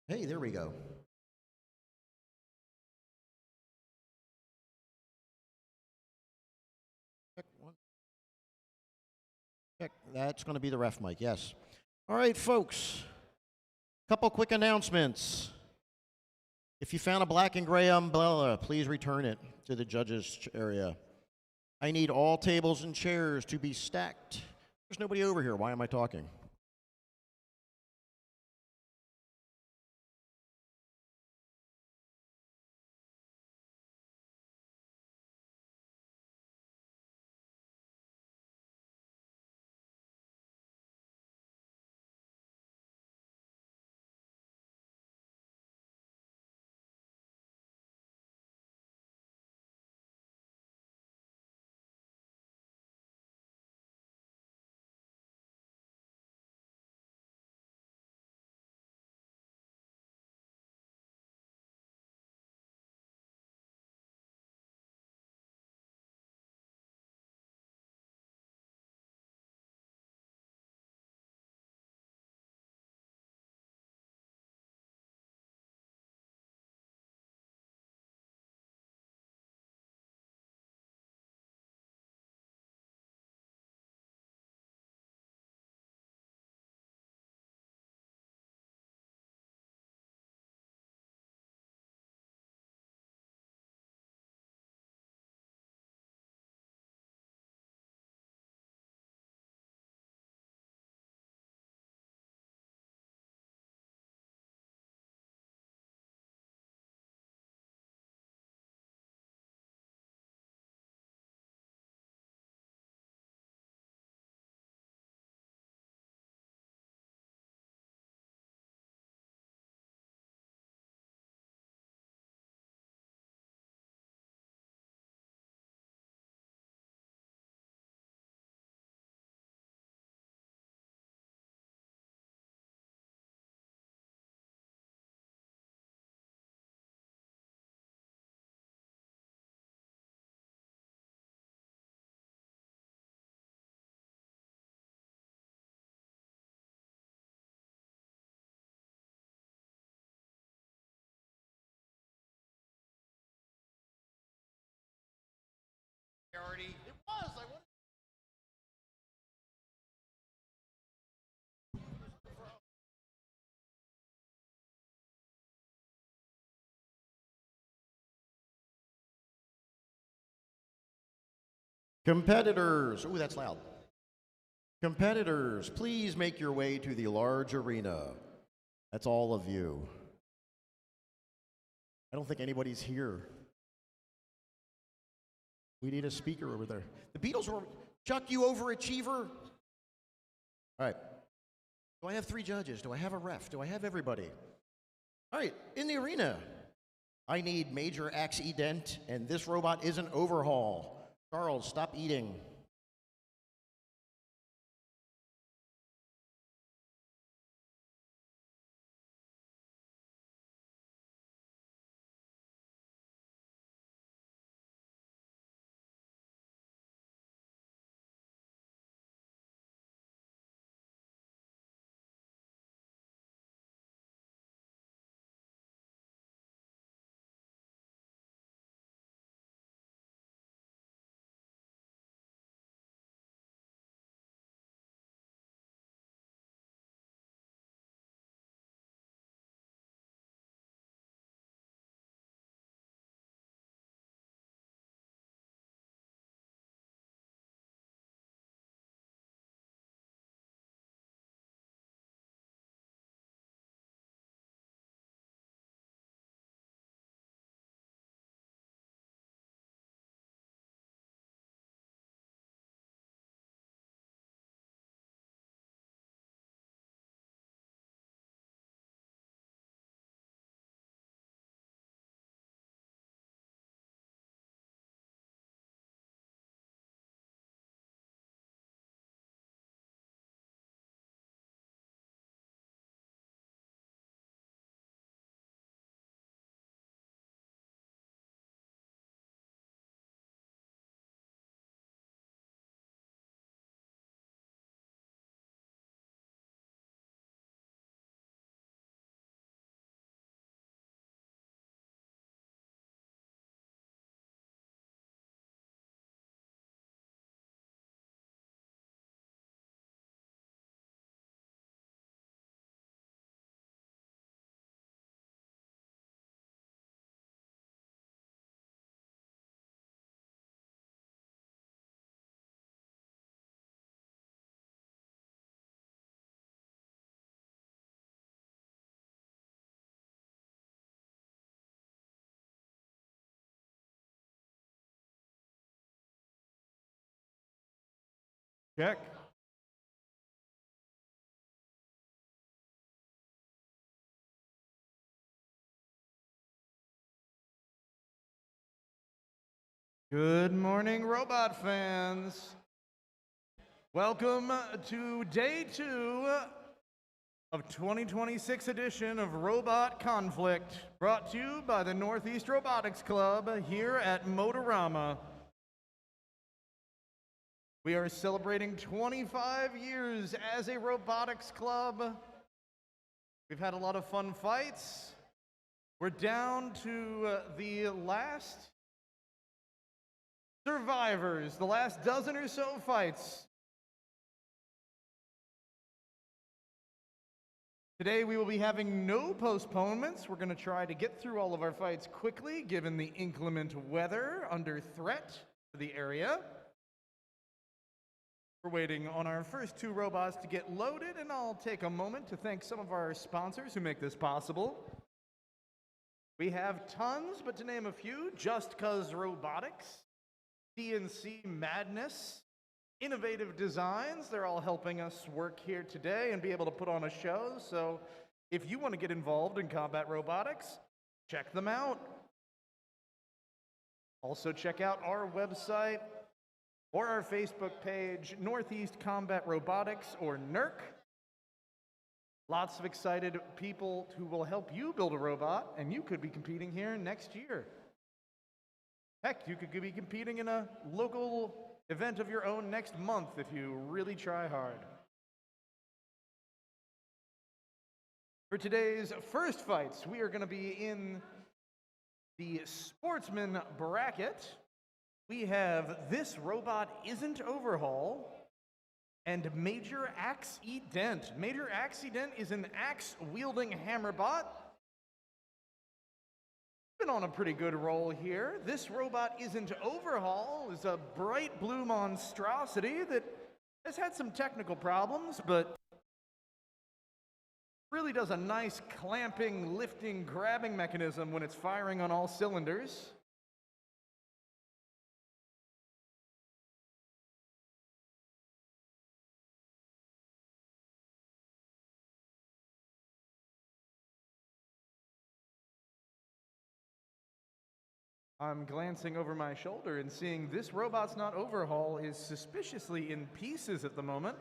Hey, there we go. Check one. Check. That's going to be the ref mic, yes. All right, folks. Couple quick announcements. If you found a black and gray umbrella, please return it to the judges' area. I need all tables and chairs to be stacked. There's nobody over here. Why am I talking? It was. I wanted. Competitors. Ooh, that's loud. Competitors, please make your way to the large arena. That's all of you. I don't think anybody's here. We need a speaker over there. The Beatles were. Chuck, you overachiever. All right. Do I have three judges? Do I have a ref? Do I have everybody? All right, in the arena, I need major accident, and this robot is an overhaul. Charles, stop eating. Check. Good morning, robot fans. Welcome to day 2 of 2026 edition of Robot Conflict, brought to you by the Northeast Robotics Club here at Motorama. We are celebrating 25 years as a robotics club. We've had a lot of fun fights. We're down to the last survivors, the last dozen or so fights. Today we will be having no postponements. We're going to try to get through all of our fights quickly, given the inclement weather under threat for the area. We're waiting on our first 2 robots to get loaded, and I'll take a moment to thank some of our sponsors who make this possible. We have tons, but to name a few: Just Cuz Robotics, CNC Madness, Innovative Designs. They're all helping us work here today and be able to put on a show. So if you want to get involved in combat robotics, check them out. Also check out our website or our Facebook page, Northeast Combat Robotics, or NERC. Lots of excited people who will help you build a robot, and you could be competing here next year. Heck, you could be competing in a local event of your own next month if you really try hard. For today's first fights, we are going to be in the Sportsman bracket. We have This Robot Isn't Overhaul and Major Accident. Major Accident is an axe-wielding hammer bot. Been on a pretty good roll here. This Robot Isn't Overhaul is a bright blue monstrosity that has had some technical problems, but really does a nice clamping, lifting, grabbing mechanism when it's firing on all cylinders. I'm glancing over my shoulder and seeing This Robot's Not Overhaul is suspiciously in pieces at the moment.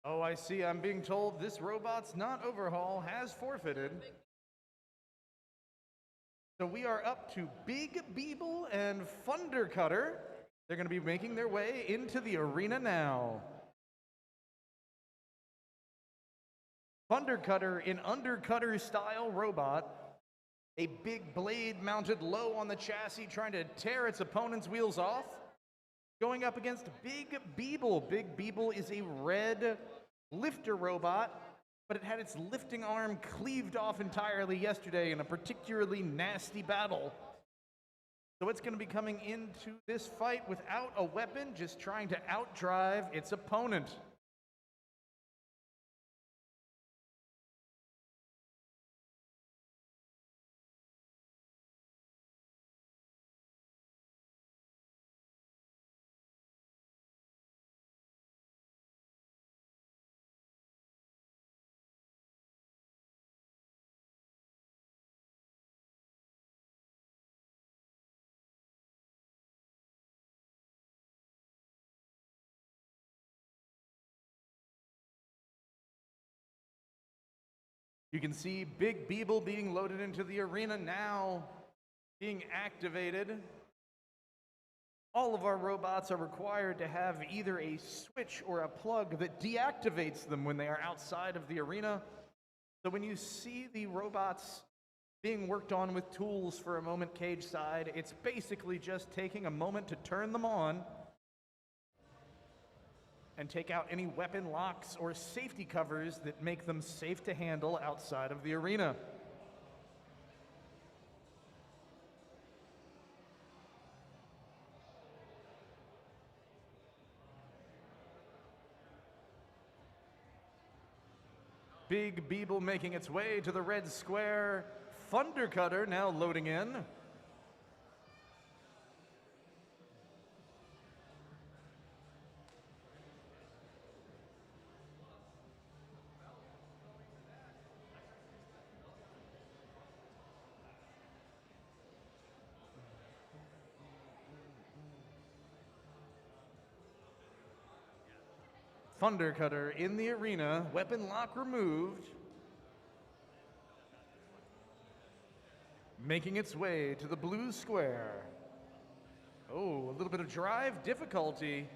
Oh, I see. I'm being told This Robot's Not Overhaul has forfeited. So we are up to Big Beeble and Thundercutter. They're going to be making their way into the arena now. Thundercutter, an undercutter-style robot, a big blade mounted low on the chassis trying to tear its opponent's wheels off. Going up against Big Beeble. Big Beeble is a red lifter robot, but it had its lifting arm cleaved off entirely yesterday in a particularly nasty battle. So it's going to be coming into this fight without a weapon, just trying to outdrive its opponent. You can see Big Beeble being loaded into the arena now, being activated. All of our robots are required to have either a switch or a plug that deactivates them when they are outside of the arena. So when you see the robots being worked on with tools for a moment cage side, it's basically just taking a moment to turn them on and take out any weapon locks or safety covers that make them safe to handle outside of the arena. Big Beeble making its way to the red square. Thunder Cutter now loading in. Thunder Cutter in the arena, weapon lock removed. Making its way to the blue square. Oh, a little bit of drive difficulty.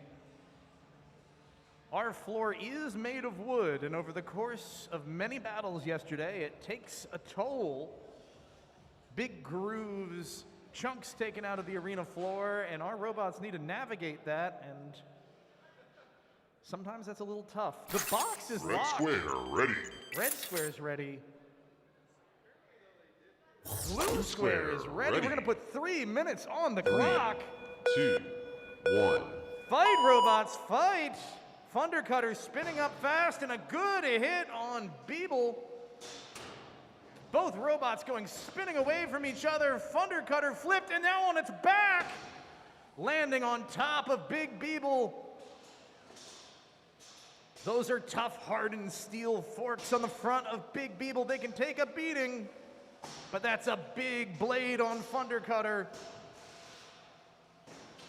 Our floor is made of wood, and over the course of many battles yesterday, it takes a toll. Big grooves, chunks taken out of the arena floor, and our robots need to navigate that, and sometimes that's a little tough. The box is Red locked. square ready. Red square's ready. Blue square is ready. ready. We're gonna put 3 minutes on the clock. 2, 1. Fight, robots, fight! Thunder Cutter spinning up fast and a good hit on Beeble. Both robots going spinning away from each other. Thunder Cutter flipped and now on its back, landing on top of Big Beeble. Those are tough, hardened steel forks on the front of Big Beeble. They can take a beating, but that's a big blade on Thunder Cutter.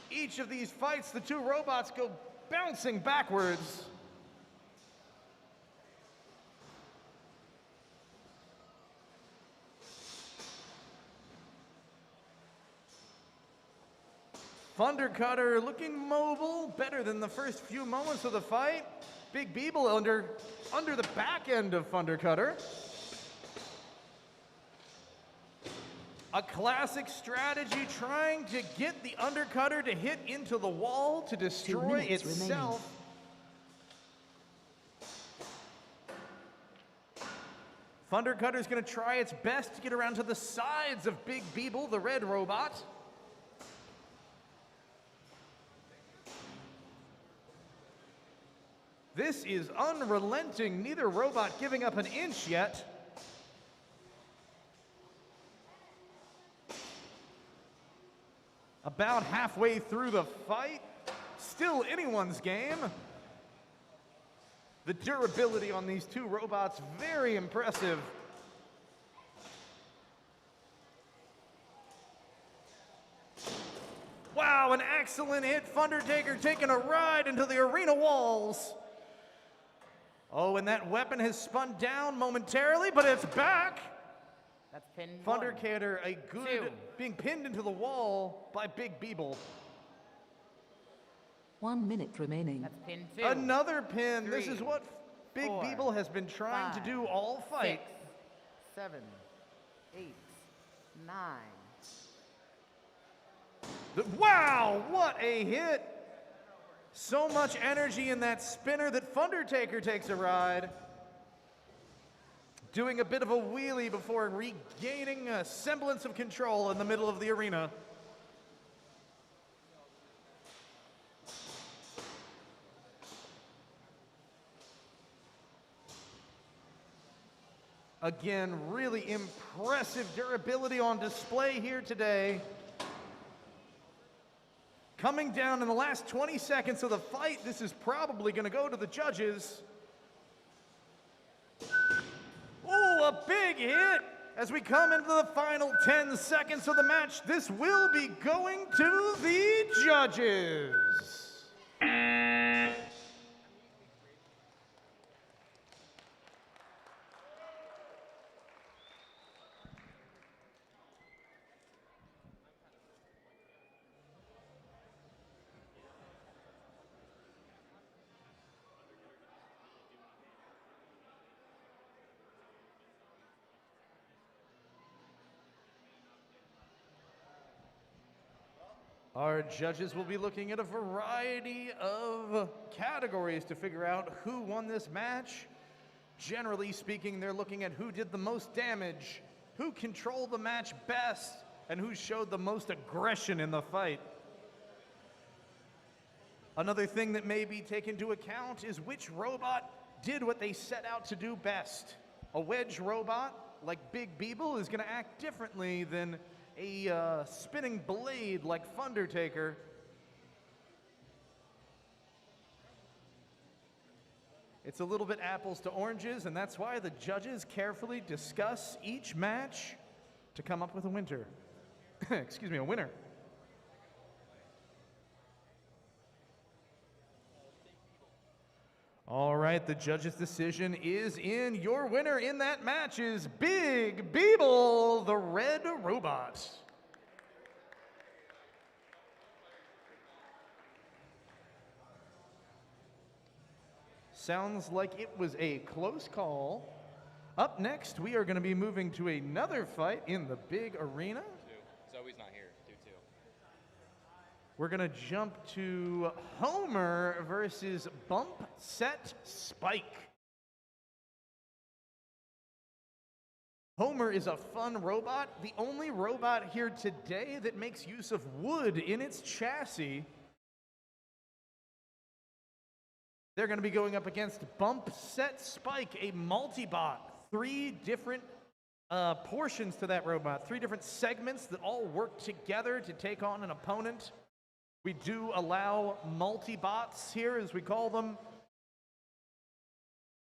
Each of these fights, the two robots go bouncing backwards. Thunder Cutter looking mobile, better than the first few moments of the fight. Big Beeble under the back end of Thunder Cutter. A classic strategy trying to get the Undercutter to hit into the wall to destroy itself. Thunder Cutter's gonna try its best to get around to the sides of Big Beeble, the red robot. This is unrelenting, neither robot giving up an inch yet. About halfway through the fight, still anyone's game. The durability on these two robots, very impressive. Wow, an excellent hit. Thundertaker taking a ride into the arena walls. Oh, and that weapon has spun down momentarily, but it's back. That's pin Thundercator, a good, Two. being pinned into the wall by Big Beeble. 1 minute remaining. That's pin 2. Another pin. This is Three, what Big 4, Beeble has been trying to 5, do all fight. 6, 7, 8, 9. Wow, what a hit! So much energy in that spinner that Thundertaker takes a ride. Doing a bit of a wheelie before regaining a semblance of control in the middle of the arena. Again, really impressive durability on display here today. Coming down in the last 20 seconds of the fight, this is probably going to go to the judges. Oh, a big hit! As we come into the final 10 seconds of the match, this will be going to the judges. Our judges will be looking at a variety of categories to figure out who won this match. Generally speaking, they're looking at who did the most damage, who controlled the match best, and who showed the most aggression in the fight. Another thing that may be taken into account is which robot did what they set out to do best. A wedge robot like Big Beeble is going to act differently than a spinning blade like Thundertaker. It's a little bit apples to oranges, and that's why the judges carefully discuss each match to come up with a winner. Excuse me, a winner. All right, the judge's decision is in. Your winner in that match is Big Beeble, the red robot. Sounds like it was a close call. Up next, we are going to be moving to another fight in the big arena. Zoe's not here. 2-2. We're going to jump to Homer versus Bump Set Spike. Homer is a fun robot, the only robot here today that makes use of wood in its chassis. They're going to be going up against Bump Set Spike, a multi-bot. 3 different portions to that robot, 3 different segments that all work together to take on an opponent. We do allow multi-bots here, as we call them.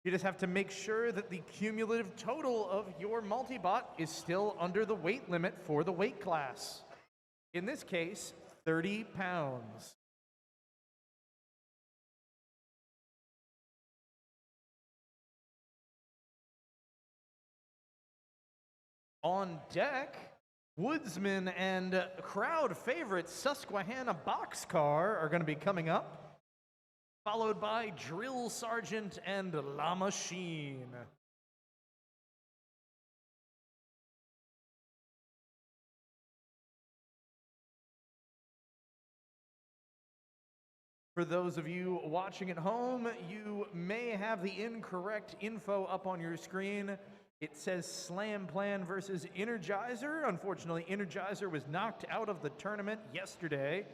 You just have to make sure that the cumulative total of your multi-bot is still under the weight limit for the weight class. In this case, 30 pounds. On deck, Woodsman and crowd favorite Susquehanna Boxcar are going to be coming up, followed by Drill Sergeant and La Machine. For those of you watching at home, you may have the incorrect info up on your screen. It says Slam Plan versus Energizer. Unfortunately, Energizer was knocked out of the tournament yesterday.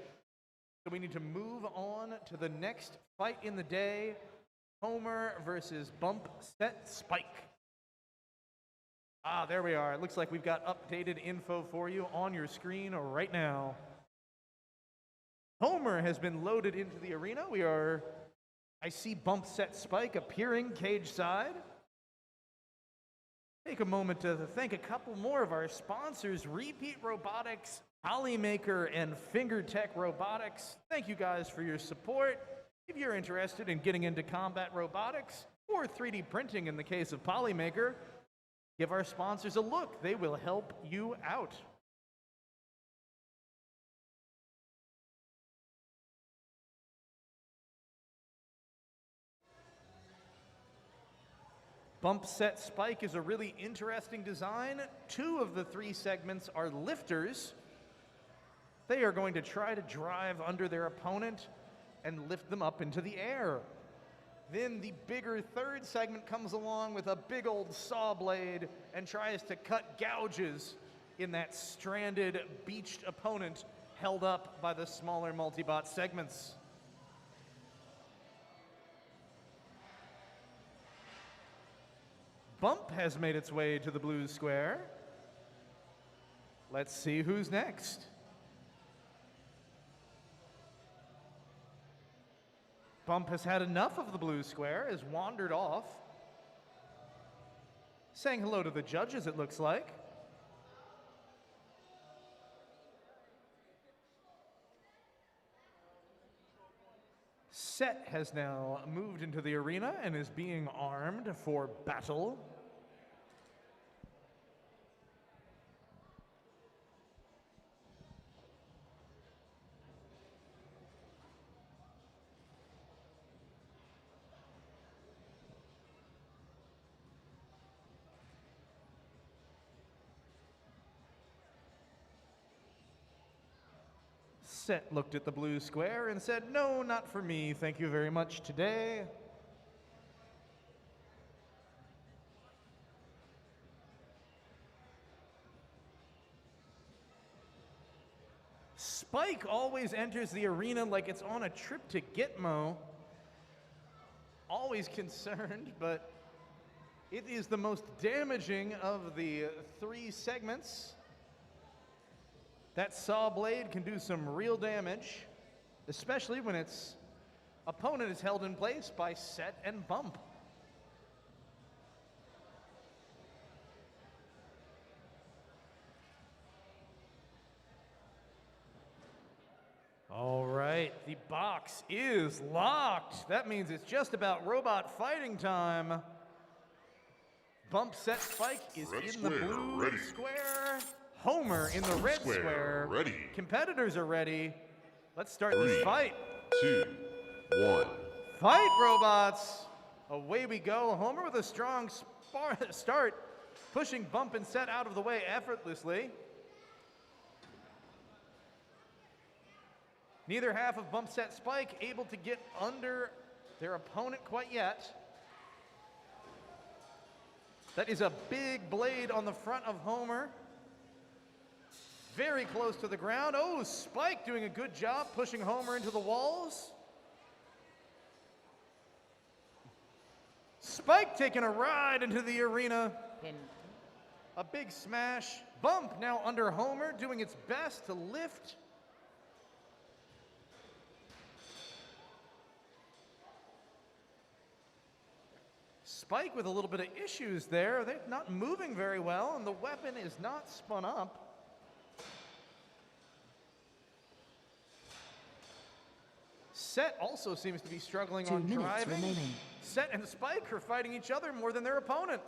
So we need to move on to the next fight in the day. Homer versus Bump Set Spike. Ah, there we are. It looks like we've got updated info for you on your screen right now. Homer has been loaded into the arena. I see Bump Set Spike appearing cage side. Take a moment to thank a couple more of our sponsors, Repeat Robotics, Polymaker, and FingerTech Robotics. Thank you guys for your support. If you're interested in getting into combat robotics or 3D printing in the case of Polymaker, give our sponsors a look. They will help you out. Bump Set Spike is a really interesting design. 2 of the 3 segments are lifters. They are going to try to drive under their opponent and lift them up into the air. Then the bigger 3rd segment comes along with a big old saw blade and tries to cut gouges in that stranded, beached opponent held up by the smaller multi-bot segments. Bump has made its way to the blue square. Let's see who's next. Bump has had enough of the blue square, has wandered off. Saying hello to the judges, it looks like. Set has now moved into the arena and is being armed for battle. Set looked at the blue square and said, "No, not for me. Thank you very much today." Spike always enters the arena like it's on a trip to Gitmo. always concerned, but it is the most damaging of the 3 segments. That saw blade can do some real damage, especially when its opponent is held in place by set and bump. All right, the box is locked. That means it's just about robot fighting time. Bump set Spike is Red in square, the blue ready. square. Homer in the red square. Ready. Competitors are ready. Let's start 3, this fight. 2, 1. Fight, robots! Away we go. Homer with a strong start, pushing Bump and Set out of the way effortlessly. Neither half of Bump Set Spike able to get under their opponent quite yet. That is a big blade on the front of Homer. Very close to the ground. Oh, Spike doing a good job pushing Homer into the walls. Spike taking a ride into the arena. Pin. A big smash. Bump now under Homer, doing its best to lift. Spike with a little bit of issues there. They're not moving very well, and the weapon is not spun up. Set also seems to be struggling 2 on minutes driving. remaining. Set and Spike are fighting each other more than their opponent.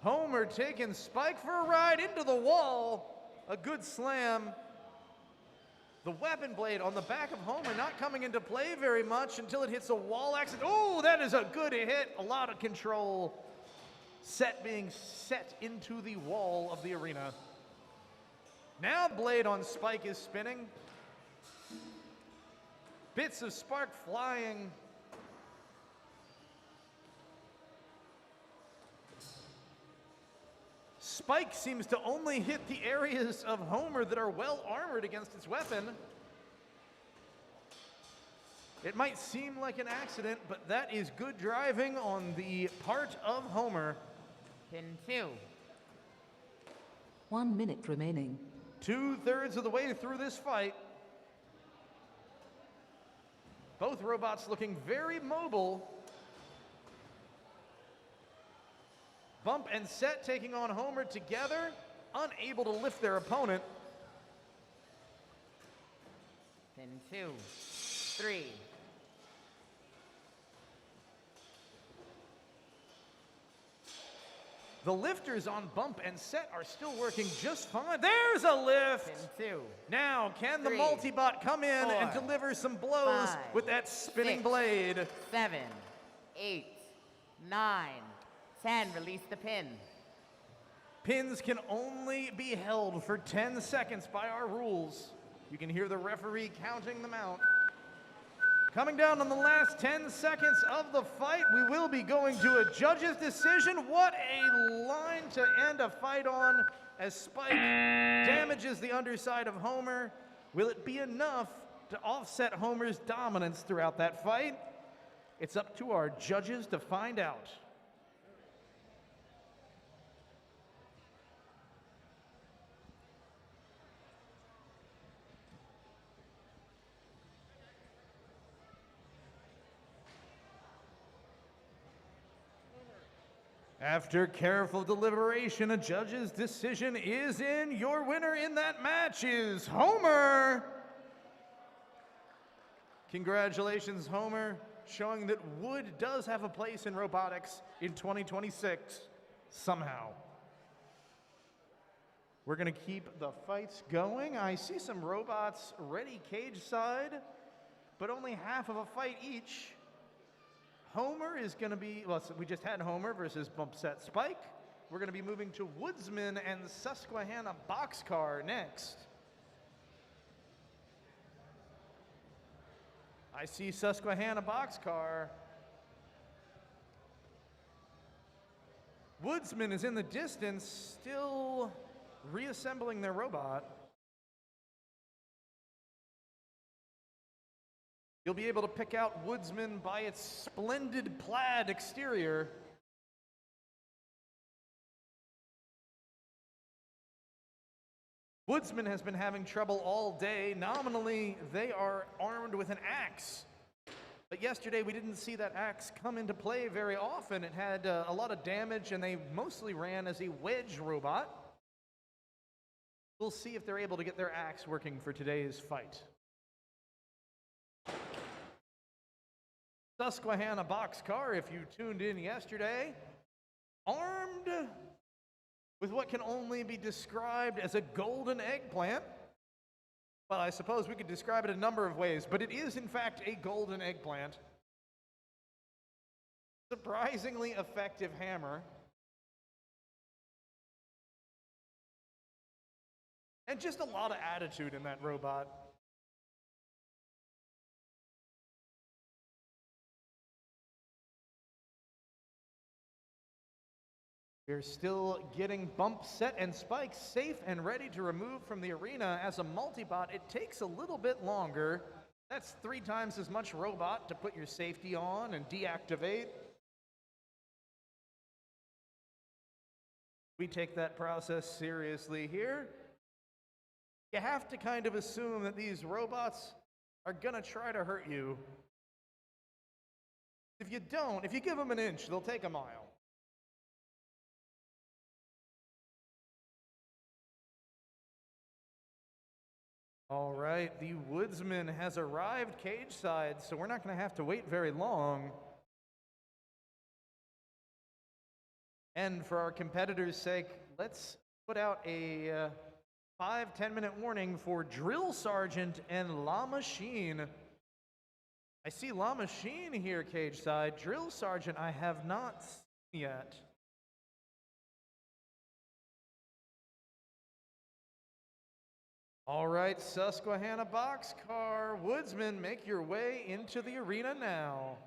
Homer taking Spike for a ride into the wall. A good slam. The weapon blade on the back of Homer not coming into play very much until it hits a wall accident. Oh, that is a good hit. A lot of control. Set being set into the wall of the arena. Now blade on Spike is spinning. Bits of spark flying. Spike seems to only hit the areas of Homer that are well armored against its weapon. It might seem like an accident, but that is good driving on the part of Homer. Pin 2. 1 minute remaining. 2/3 of the way through this fight. Both robots looking very mobile. Bump and Set taking on Homer together, unable to lift their opponent. Pin 2. 3. The lifters on Bump and Set are still working just fine. There's a lift! Pin 2. Now, can the 3, multibot come in and 4, deliver some blows 5, with that spinning 6, blade? 7, 8, 9, 10. Release the pin. Pins can only be held for 10 seconds by our rules. You can hear the referee counting them out. Coming down on the last 10 seconds of the fight, we will be going to a judge's decision. What a line to end a fight on as Spike damages the underside of Homer. Will it be enough to offset Homer's dominance throughout that fight? It's up to our judges to find out. After careful deliberation, a judge's decision is in. Your winner in that match is Homer. Congratulations, Homer, showing that wood does have a place in robotics in 2026, somehow. We're gonna keep the fights going. I see some robots ready cage side, but only half of a fight each. Homer is going to be, well, so we just had Homer versus Bump Set Spike. We're going to be moving to Woodsman and Susquehanna Boxcar next. I see Susquehanna Boxcar. Woodsman is in the distance, still reassembling their robot. You'll be able to pick out Woodsman by its splendid plaid exterior. Woodsman has been having trouble all day. Nominally, they are armed with an axe. But yesterday, we didn't see that axe come into play very often. It had a lot of damage, and they mostly ran as a wedge robot. We'll see if they're able to get their axe working for today's fight. Susquehanna boxcar, if you tuned in yesterday, armed with what can only be described as a golden eggplant. Well, I suppose we could describe it a number of ways, but it is in fact a golden eggplant. Surprisingly effective hammer. And just a lot of attitude in that robot. We're still getting bump set and spikes safe and ready to remove from the arena. As a multi-bot, it takes a little bit longer. That's 3 times as much robot to put your safety on and deactivate. We take that process seriously here. You have to kind of assume that these robots are gonna try to hurt you. If you don't, if you give them an inch, they'll take a mile. All right, the Woodsman has arrived cage side, so we're not going to have to wait very long. And for our competitors' sake, let's put out a 5-10 minute warning for Drill Sergeant and La Machine. I see La Machine here cage side. Drill Sergeant I have not seen yet. All right, Susquehanna boxcar, Woodsman, make your way into the arena now.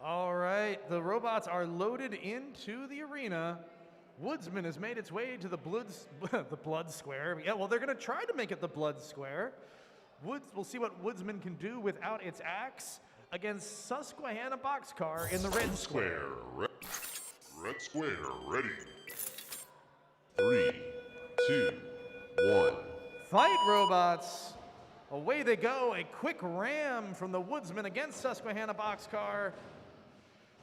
All right, the robots are loaded into the arena. Woodsman has made its way to the blood square. Yeah, well, they're going to try to make it the blood square. We'll see what Woodsman can do without its axe against Susquehanna boxcar in the red square. Red square, ready. 3, 2, 1. Fight, robots! Away they go, a quick ram from the Woodsman against Susquehanna boxcar.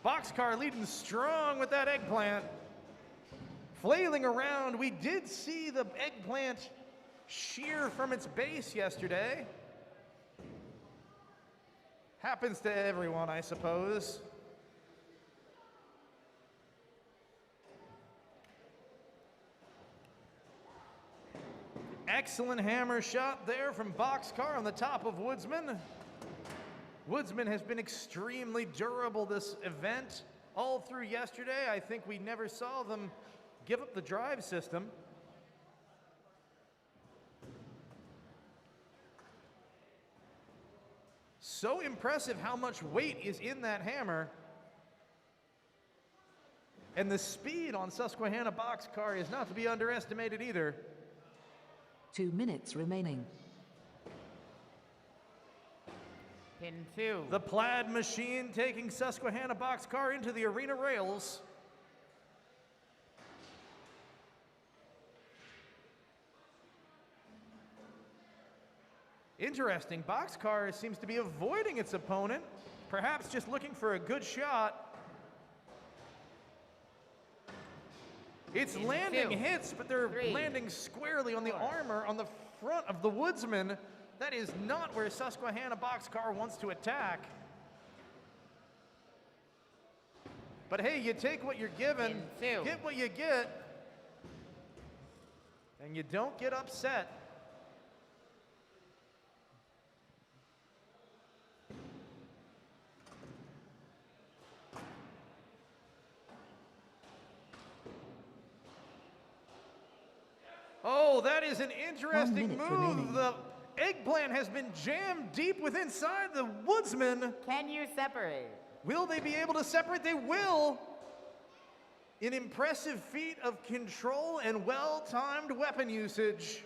Boxcar leading strong with that eggplant. Flailing around, we did see the eggplant shear from its base yesterday. Happens to everyone, I suppose. Excellent hammer shot there from boxcar on the top of Woodsman. Woodsman has been extremely durable this event. All through yesterday, I think we never saw them give up the drive system. So impressive how much weight is in that hammer. And the speed on Susquehanna boxcar is not to be underestimated either. 2 minutes remaining. Pin 2. The plaid machine taking Susquehanna boxcar into the arena rails. Interesting. Boxcar seems to be avoiding its opponent, perhaps just looking for a good shot. It's landing hits, but they're landing squarely on the armor on the front of the Woodsman. That is not where Susquehanna Boxcar wants to attack. But hey, you take what you're given, get what you get, and you don't get upset. Oh, that is an interesting move. Remaining. The eggplant has been jammed deep within inside the Woodsman. Can you separate? Will they be able to separate? They will. An impressive feat of control and well-timed weapon usage.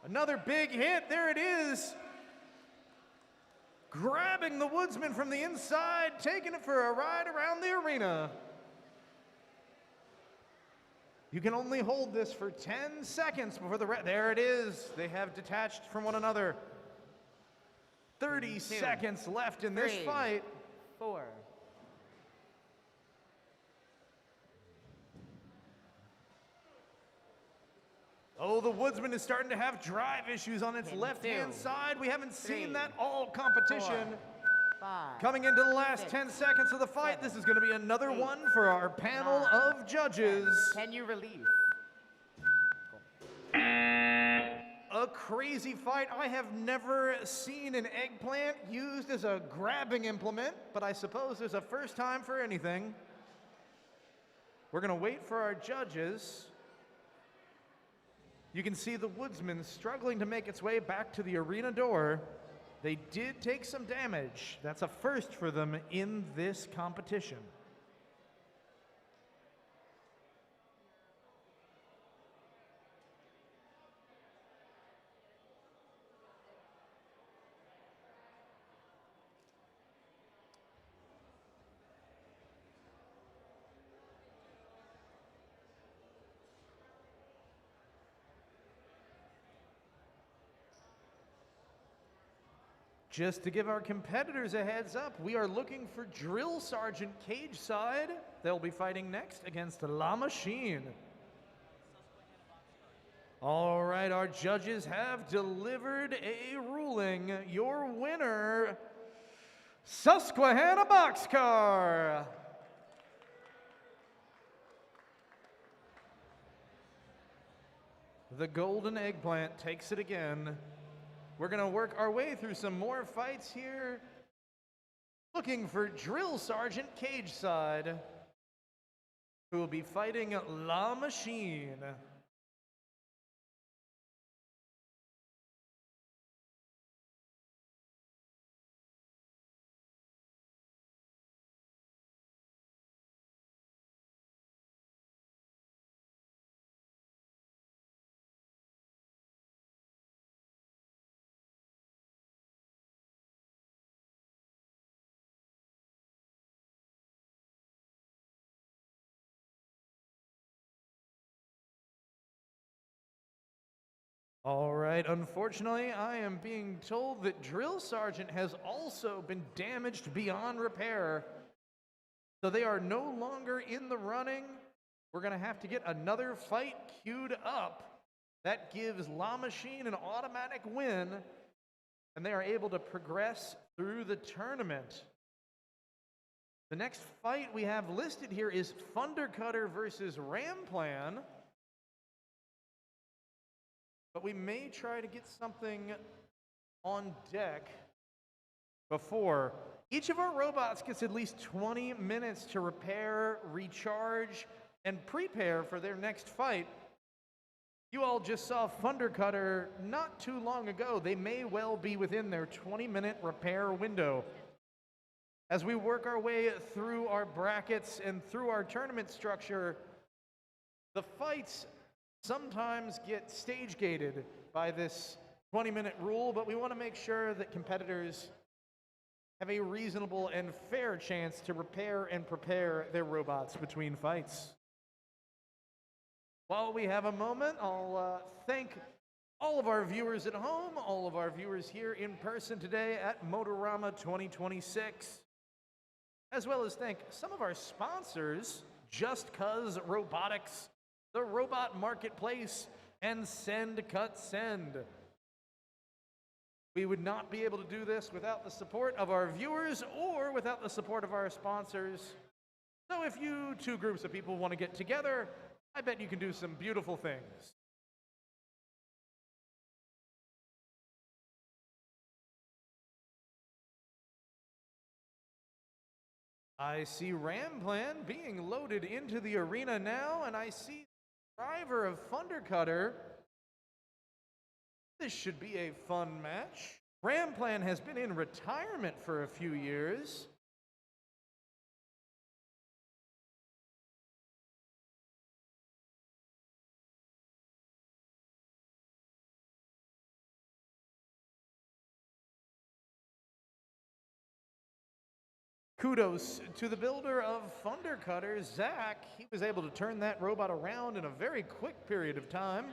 Another big hit. There it is. Grabbing the Woodsman from the inside, taking it for a ride around the arena. You can only hold this for 10 seconds before there it is. They have detached from one another. 30 seconds left in this fight. 4. Oh, the Woodsman is starting to have drive issues on its left-hand side. We haven't seen that all competition. 5. Coming into the last 10 seconds of the fight, this is going to be another one for our panel of judges. Can you release? A crazy fight. I have never seen an eggplant used as a grabbing implement, but I suppose there's a first time for anything. We're going to wait for our judges. You can see the Woodsman struggling to make its way back to the arena door. They did take some damage. That's a first for them in this competition. Just to give our competitors a heads up, we are looking for Drill Sergeant Cage Side. They'll be fighting next against La Machine. All right, our judges have delivered a ruling. Your winner, Susquehanna Boxcar. The Golden Eggplant takes it again. We're going to work our way through some more fights here. Looking for Drill Sergeant Cage Side, who will be fighting La Machine. All right, unfortunately, I am being told that Drill Sergeant has also been damaged beyond repair. So they are no longer in the running. We're going to have to get another fight queued up. That gives La Machine an automatic win, and they are able to progress through the tournament. The next fight we have listed here is Thundercutter versus Ramplan. But we may try to get something on deck before. Each of our robots gets at least 20 minutes to repair, recharge, and prepare for their next fight. You all just saw Thundercutter not too long ago. They may well be within their 20-minute repair window. As we work our way through our brackets and through our tournament structure, the fights sometimes get stage gated by this 20-minute rule, but we want to make sure that competitors have a reasonable and fair chance to repair and prepare their robots between fights. While we have a moment, I'll thank all of our viewers at home, all of our viewers here in person today at Motorama 2026, as well as thank some of our sponsors, Just Cuz Robotics, the Robot Marketplace, and Send Cut Send. We would not be able to do this without the support of our viewers or without the support of our sponsors. So if you two groups of people want to get together, I bet you can do some beautiful things. I see Ramplan being loaded into the arena now, and I see the driver of Thundercutter. This should be a fun match. Ramplan has been in retirement for a few years. Kudos to the builder of Thundercutter, Zach. He was able to turn that robot around in a very quick period of time.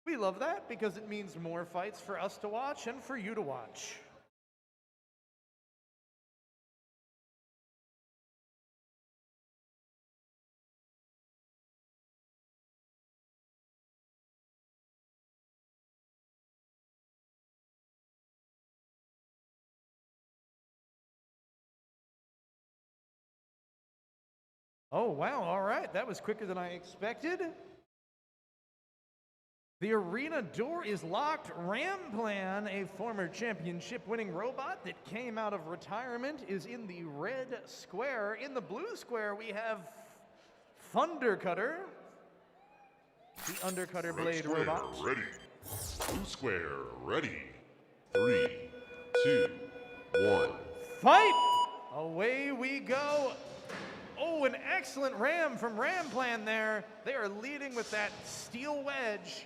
We love that because it means more fights for us to watch and for you to watch. Oh, wow, all right. That was quicker than I expected. The arena door is locked. Ramplan, a former championship-winning robot that came out of retirement, is in the red square. In the blue square, we have Thundercutter, the Undercutter Red Blade square, robot. ready. Blue square, ready. 3, 2, 1. Fight! Away we go. Oh, an excellent ram from Ramplan there. They are leading with that steel wedge.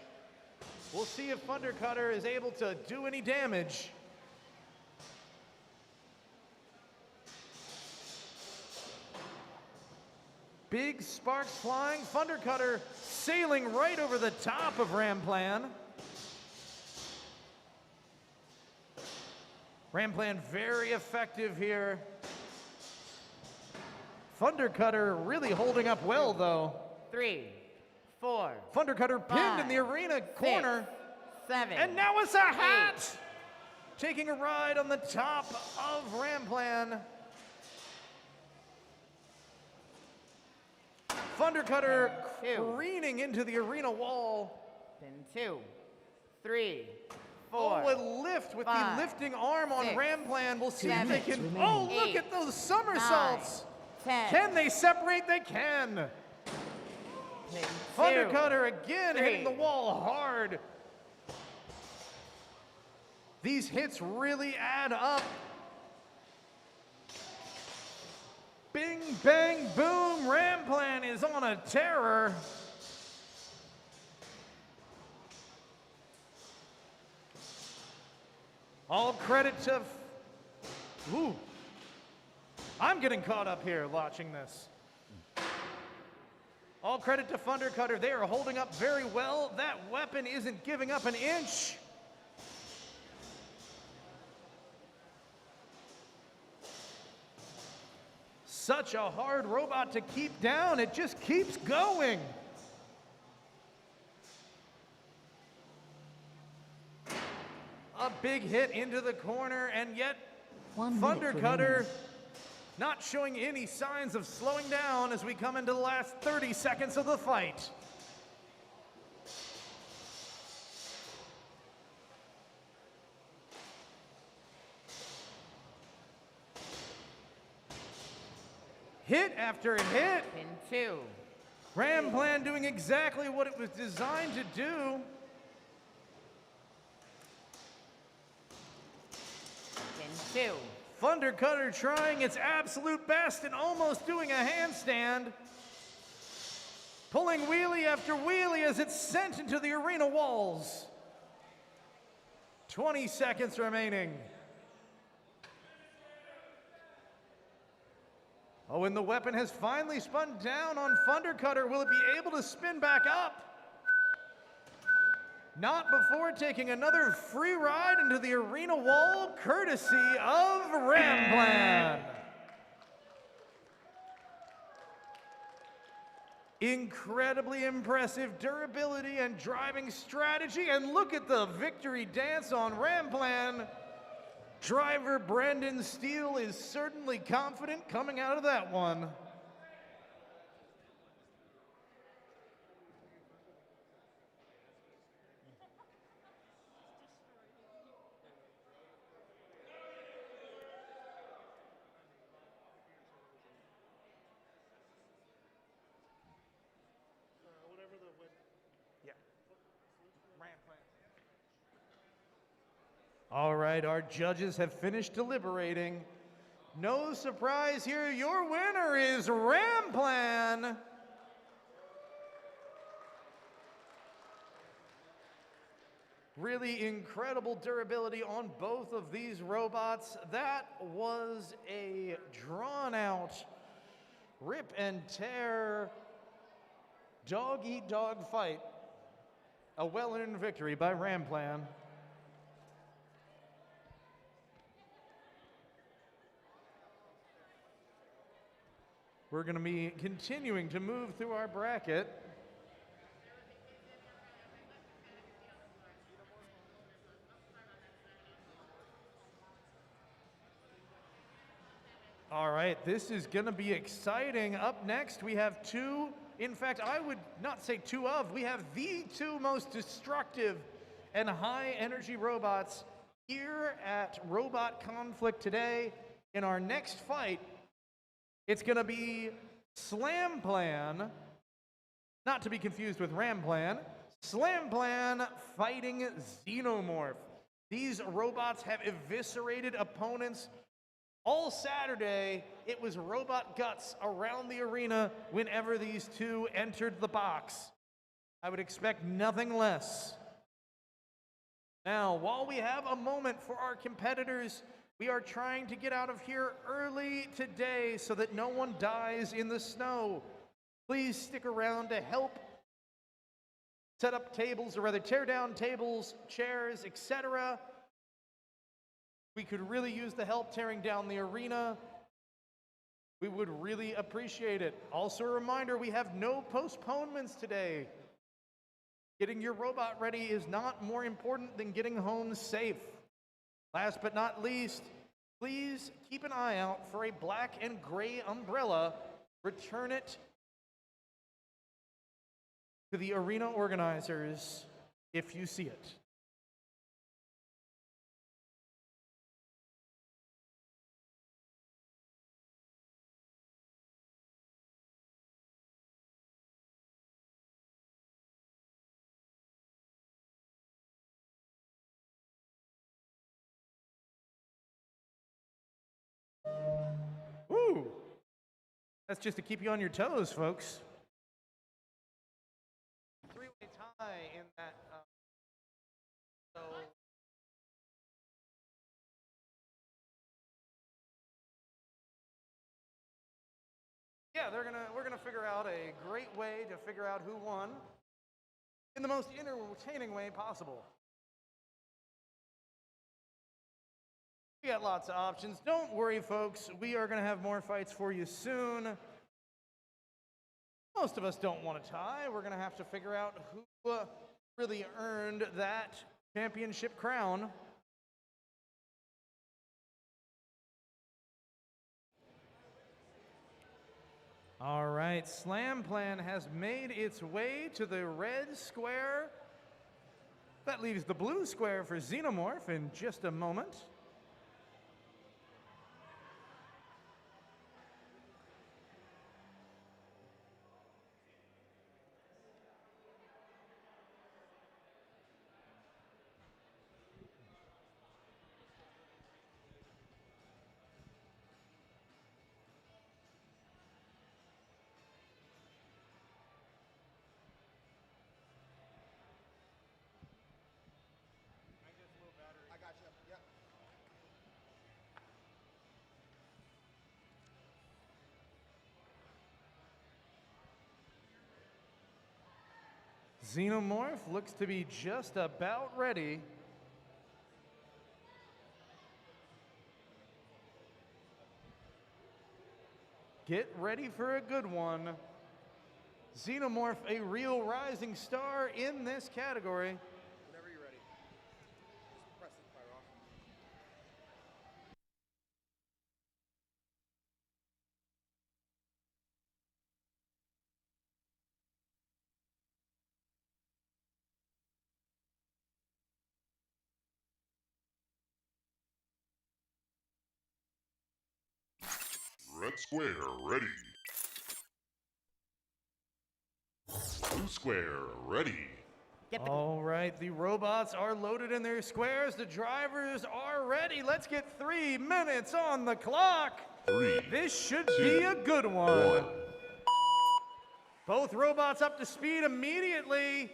We'll see if Thundercutter is able to do any damage. Big sparks flying. Thundercutter sailing right over the top of Ramplan. Ramplan very effective here. Thundercutter really holding up well, though. 3, 4, Thundercutter pinned in the 5, arena corner. 6, 7. And now it's a hat! Taking a ride on the top of Ramplan. Thundercutter careening into the arena wall. Pin 2, 3, 4. Oh, a lift with the 5, lifting arm on 6, Ramplan. We'll see if 7, they can. remaining. Oh, look 8, at those somersaults. 10. Can they separate? They can. Pin 2, Thundercutter again 3. hitting the wall hard. These hits really add up. Bing, bang, boom. Ramplan is on a terror. All credit to... Ooh. I'm getting caught up here watching this. All credit to Thundercutter. They are holding up very well. That weapon isn't giving up an inch. Such a hard robot to keep down. It just keeps going. A big hit into the corner, and yet 1 minute Thundercutter remaining. not showing any signs of slowing down as we come into the last 30 seconds of the fight. Hit after hit. Pin 2, Ramplan doing exactly what it was designed to do. Pin 2, Thundercutter trying its absolute best and almost doing a handstand. Pulling wheelie after wheelie as it's sent into the arena walls. 20 seconds remaining. Oh, and the weapon has finally spun down on Thundercutter. Will it be able to spin back up? Not before taking another free ride into the arena wall, courtesy of Ramplan. Incredibly impressive durability and driving strategy, and look at the victory dance on Ramplan. Driver Brandon Steele is certainly confident coming out of that one. All right, our judges have finished deliberating. No surprise here, your winner is Ramplan. Really incredible durability on both of these robots. That was a drawn-out, rip and tear, dog-eat-dog fight. A well-earned victory by Ramplan. We're going to be continuing to move through our bracket. All right, this is going to be exciting. Up next, we have two, in fact, I would not say two of, we have the two most destructive and high energy robots here at Robot Conflict today. In our next fight, it's going to be Slamplan, not to be confused with Ramplan, Slamplan fighting Xenomorph. These robots have eviscerated opponents all Saturday. It was robot guts around the arena whenever these two entered the box. I would expect nothing less. Now, while we have a moment for our competitors, we are trying to get out of here early today so that no one dies in the snow. Please stick around to help set up tables, or rather tear down tables, chairs, etc. We could really use the help tearing down the arena. We would really appreciate it. Also a reminder, we have no postponements today. Getting your robot ready is not more important than getting home safe. Last but not least, please keep an eye out for a black and gray umbrella. Return it to the arena organizers if you see it. Woo! That's just to keep you on your toes, folks. Three-way tie in that. So. Yeah, we're gonna figure out a great way to figure out who won in the most entertaining way possible. We got lots of options. Don't worry, folks. We are going to have more fights for you soon. Most of us don't want to tie. We're going to have to figure out who really earned that championship crown. All right, Slamplan has made its way to the red square. That leaves the blue square for Xenomorph in just a moment. Xenomorph looks to be just about ready. Get ready for a good one. Xenomorph, a real rising star in this category. Whenever you're ready. Just press the fire off. Red square, ready. Blue square, ready. Get the All right, the robots are loaded in their squares. The drivers are ready. Let's get 3 minutes on the clock. 3, This should 2, be a good one. 1. Both robots up to speed immediately.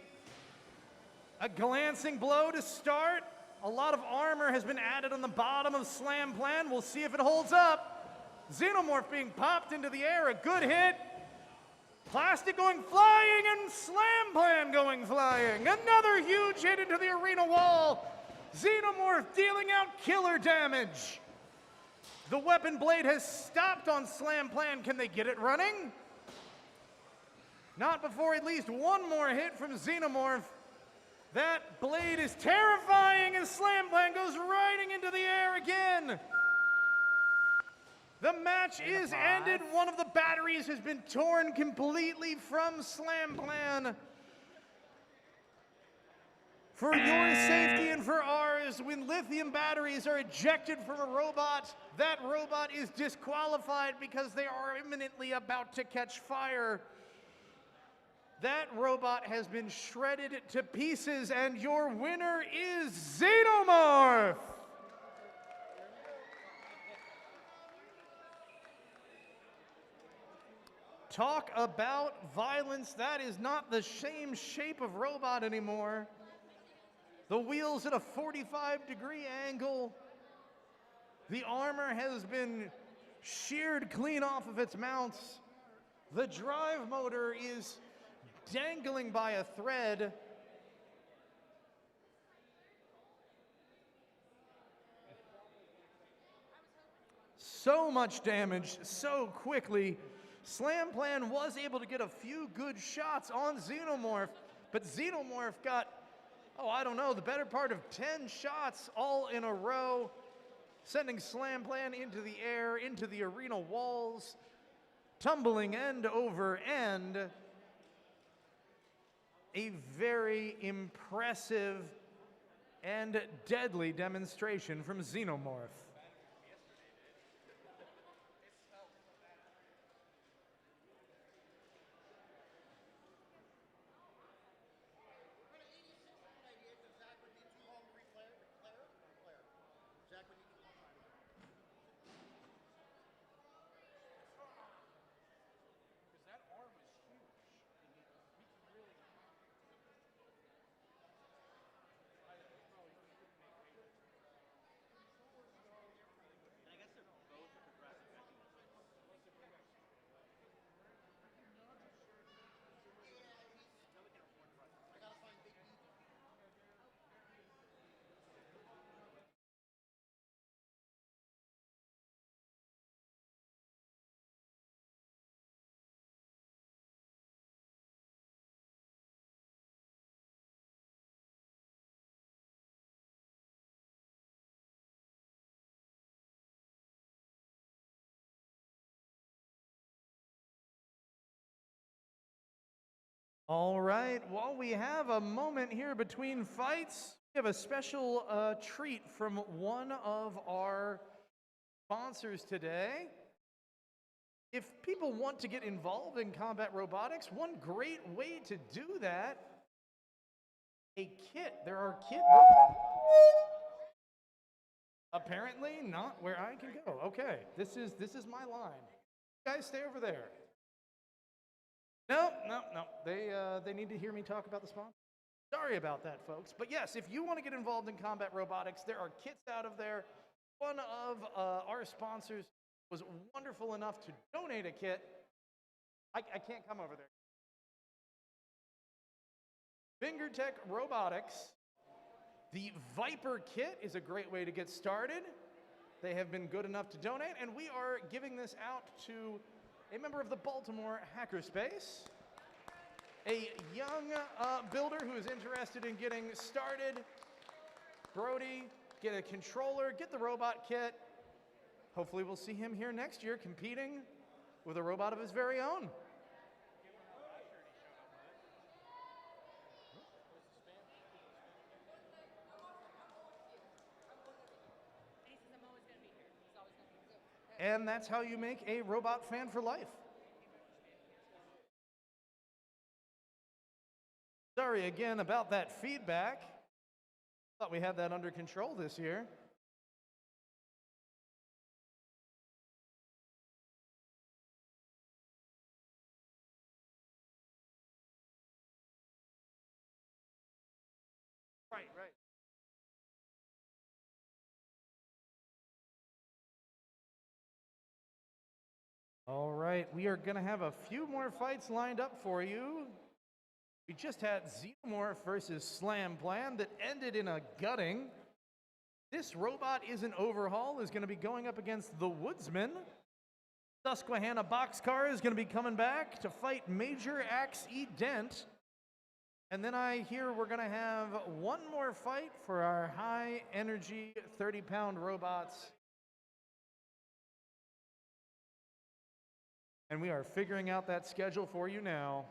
A glancing blow to start. A lot of armor has been added on the bottom of Slam Plan. We'll see if it holds up. Xenomorph being popped into the air. A good hit. Plastic going flying and Slam Plan going flying. Another huge hit into the arena wall. Xenomorph dealing out killer damage. The weapon blade has stopped on Slam Plan. Can they get it running? Not before at least one more hit from Xenomorph. That blade is terrifying as Slam Plan goes riding into the air again. The match is ended. One of the batteries has been torn completely from Slam Plan. For your safety and for ours, when lithium batteries are ejected from a robot, that robot is disqualified because they are imminently about to catch fire. That robot has been shredded to pieces, and your winner is Xenomorph! Talk about violence. That is not the same shape of robot anymore. The wheels at a 45-degree angle. The armor has been sheared clean off of its mounts. The drive motor is dangling by a thread. So much damage so quickly. Slam Plan was able to get a few good shots on Xenomorph, but Xenomorph got, I don't know, the better part of 10 shots all in a row, sending Slam Plan into the air, into the arena walls, tumbling end over end. A very impressive and deadly demonstration from Xenomorph. All right, while we have a moment here between fights, we have a special treat from one of our sponsors today. If people want to get involved in combat robotics, one great way to do that, a kit. There are kit. Apparently not where I can go. Okay, this is my line. You guys stay over there. No. They need to hear me talk about the sponsor. Sorry about that, folks. But yes, if you want to get involved in combat robotics, there are kits out of there. One of our sponsors was wonderful enough to donate a kit. I can't come over there. Fingertech Robotics. The Viper kit is a great way to get started. They have been good enough to donate, and we are giving this out to a member of the Baltimore Hackerspace, a young builder who is interested in getting started. Brody, get a controller, get the robot kit. Hopefully we'll see him here next year competing with a robot of his very own. And that's how you make a robot fan for life. Sorry again about that feedback. Thought we had that under control this year. Right. All right, we are going to have a few more fights lined up for you. We just had Xenomorph versus Slam Plan that ended in a gutting. This robot is an overhaul, is going to be going up against the Woodsman. Susquehanna Boxcar is going to be coming back to fight Major Axe E Dent. And then I hear we're going to have one more fight for our high energy 30-pound robots. And we are figuring out that schedule for you now.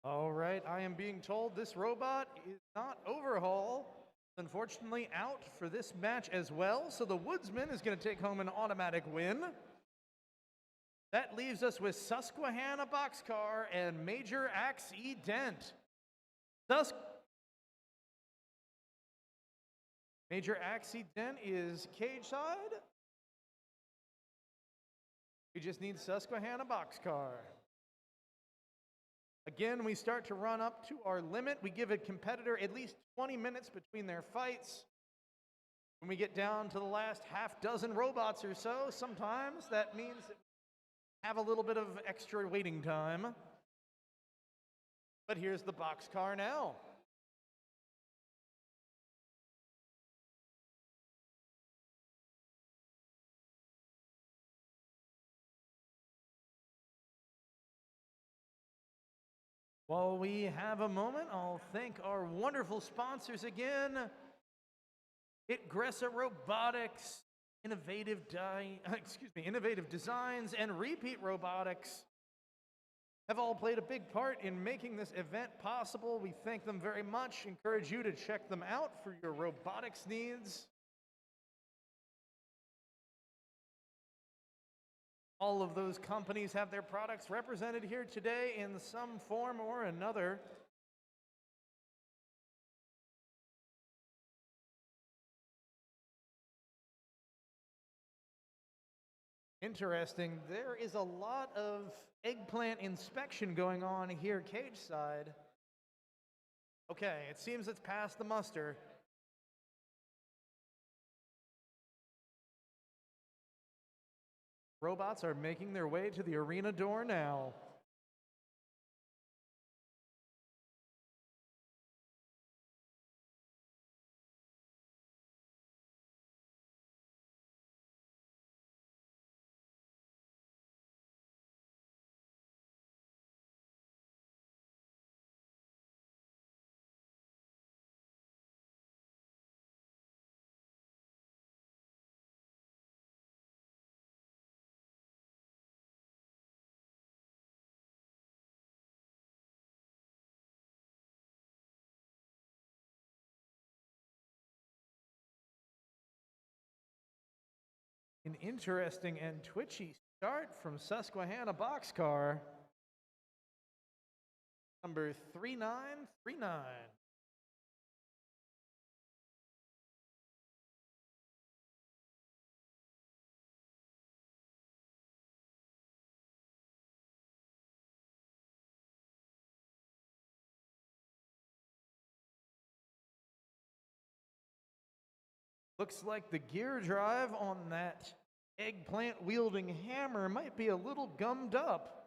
All right, I am being told this robot is not overhaul. Unfortunately, out for this match as well. So the Woodsman is going to take home an automatic win. That leaves us with Susquehanna Boxcar and Major Axe E Dent. Major Axe E Dent is cage side. We just need Susquehanna Boxcar. Again, we start to run up to our limit. We give a competitor at least 20 minutes between their fights. When we get down to the last half dozen robots or so, sometimes that means that we have a little bit of extra waiting time. But here's the Boxcar now. While we have a moment, I'll thank our wonderful sponsors again. Itgressa Robotics, Innovative Designs, and Repeat Robotics have all played a big part in making this event possible. We thank them very much. Encourage you to check them out for your robotics needs. All of those companies have their products represented here today in some form or another. Interesting. There is a lot of eggplant inspection going on here cage side. Okay, it seems it's passed the muster. Robots are making their way to the arena door now. An interesting and twitchy start from Susquehanna Boxcar. number 3939. Looks like the gear drive on that eggplant wielding hammer might be a little gummed up.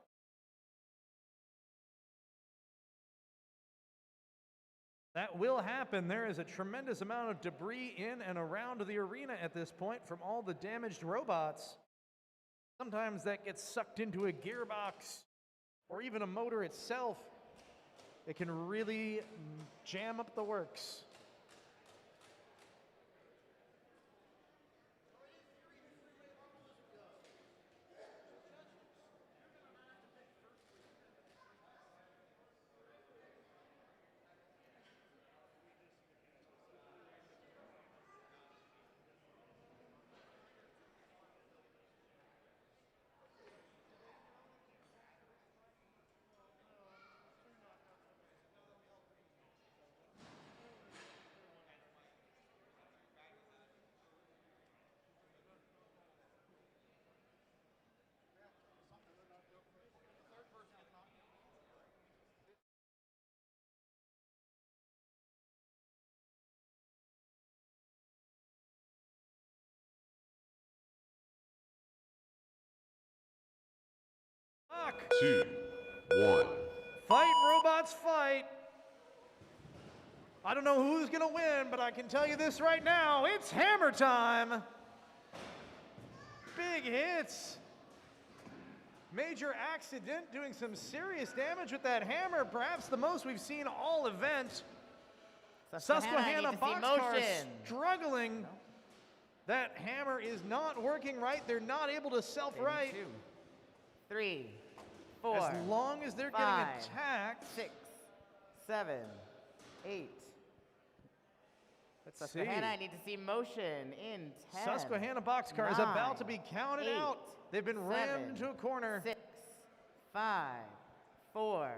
That will happen. There is a tremendous amount of debris in and around the arena at this point from all the damaged robots. Sometimes that gets sucked into a gearbox or even a motor itself. It can really jam up the works. Fuck. 2, 1. Fight, robots, fight. I don't know who's gonna win, but I can tell you this right now, it's hammer time. Big hits. Major accident doing some serious damage with that hammer, perhaps the most we've seen all event. Susquehanna I need to see boxcar motion. struggling. That hammer is not working right. They're not able to self-right. 2, 3, 4, As long as they're 5, getting attacked. 6, 7, 8. Let's see. Susquehanna, I need to see motion in 10. Susquehanna boxcar is about to be 9, counted 8, out. They've been rammed 7, into a corner. 6, 5, 4,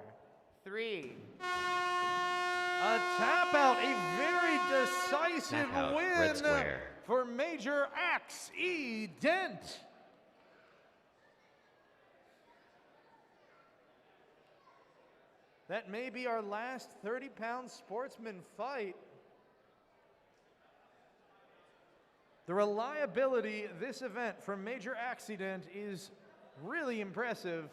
3. A tap out, a very decisive Tap out, red win square. for Major Axe E. Dent. That may be our last 30-pound Sportsman fight. The reliability this event from Major Accident is really impressive.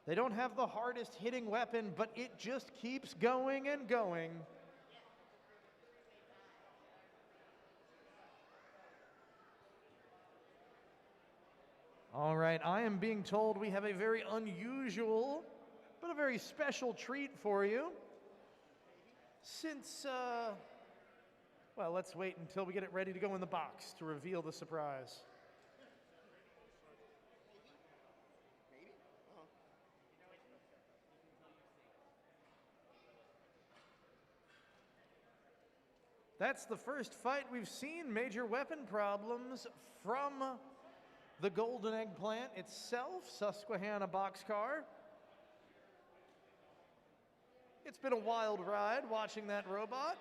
They don't have the hardest hitting weapon, but it just keeps going and going. All right, I am being told we have a very unusual, but a very special treat for you. Since, well, let's wait until we get it ready to go in the box to reveal the surprise. That's the first fight we've seen. Major weapon problems from the Golden Egg Plant itself, Susquehanna boxcar. It's been a wild ride watching that robot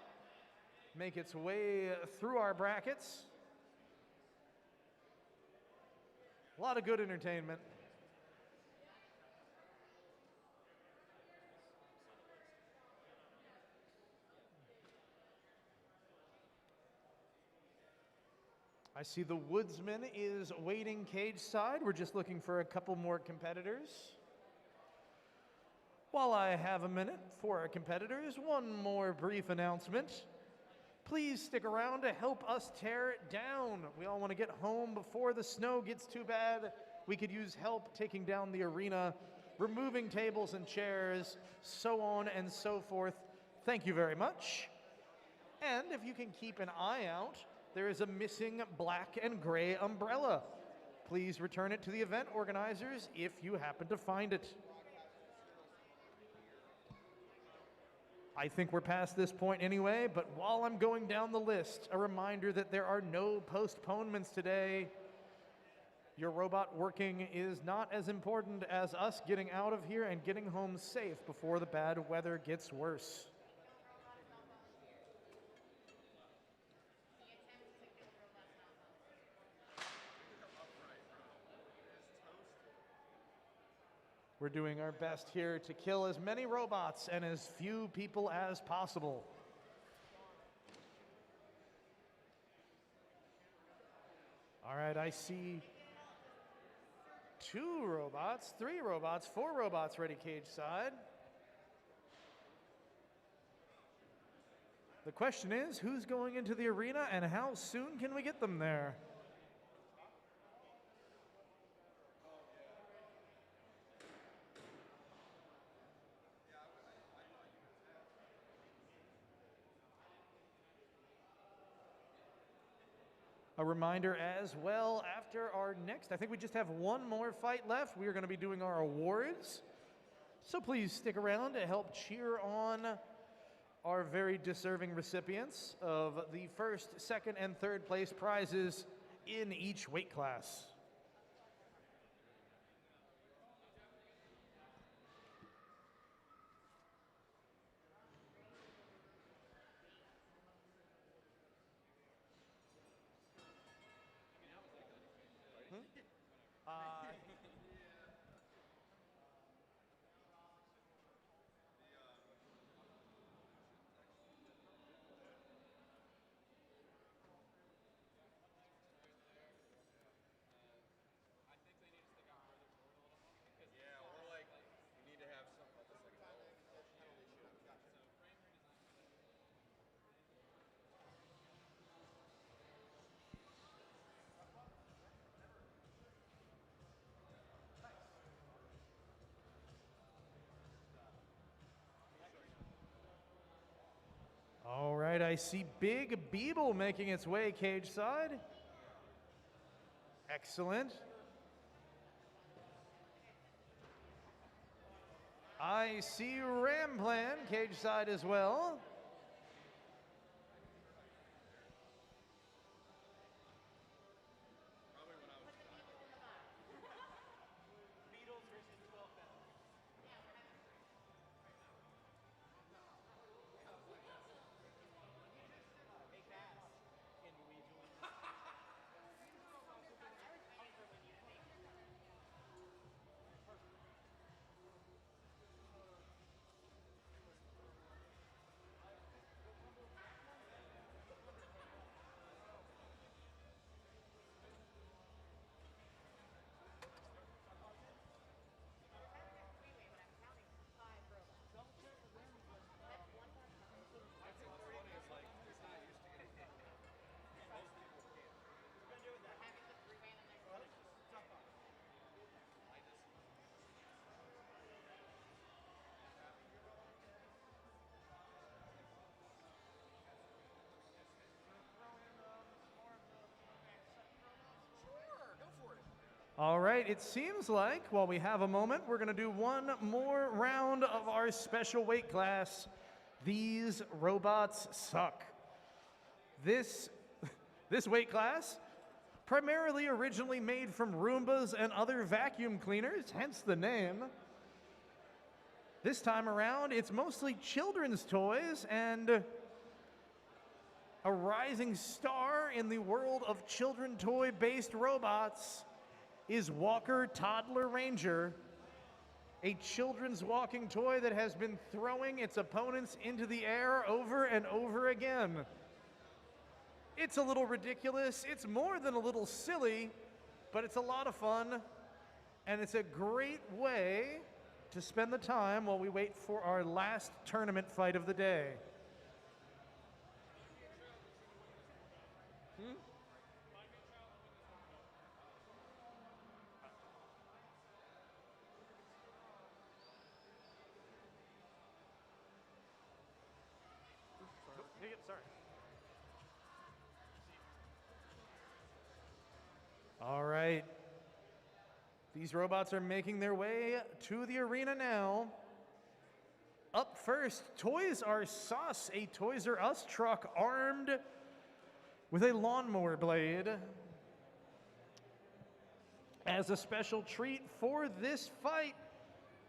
make its way through our brackets. A lot of good entertainment. I see the Woodsman is waiting cage side. We're just looking for a couple more competitors. While I have a minute for our competitors, one more brief announcement. Please stick around to help us tear it down. We all want to get home before the snow gets too bad. We could use help taking down the arena, removing tables and chairs, so on and so forth. Thank you very much. And if you can keep an eye out, there is a missing black and gray umbrella. Please return it to the event organizers if you happen to find it. I think we're past this point anyway, but while I'm going down the list, a reminder that there are no postponements today. Your robot working is not as important as us getting out of here and getting home safe before the bad weather gets worse. We're doing our best here to kill as many robots and as few people as possible. All right, I see 2 robots, 3 robots, 4 robots ready cage side. The question is, who's going into the arena and how soon can we get them there? A reminder as well, after our next, I think we just have one more fight left. We are going to be doing our awards. So please stick around to help cheer on our very deserving recipients of the first, second, and third place prizes in each weight class. All right, I see Big Beeble making its way cage side. Excellent. I see Ramplan cage side as well. All right, it seems like while we have a moment, we're going to do one more round of our special weight class. These robots suck. This weight class, primarily originally made from Roombas and other vacuum cleaners, hence the name. This time around, it's mostly children's toys, and a rising star in the world of children toy-based robots is Walker Toddler Ranger, a children's walking toy that has been throwing its opponents into the air over and over again. It's a little ridiculous, it's more than a little silly, but it's a lot of fun, and it's a great way to spend the time while we wait for our last tournament fight of the day. Sorry. All right. These robots are making their way to the arena now. Up first, Toys R Us, a Toys R Us truck armed with a lawnmower blade. As a special treat for this fight,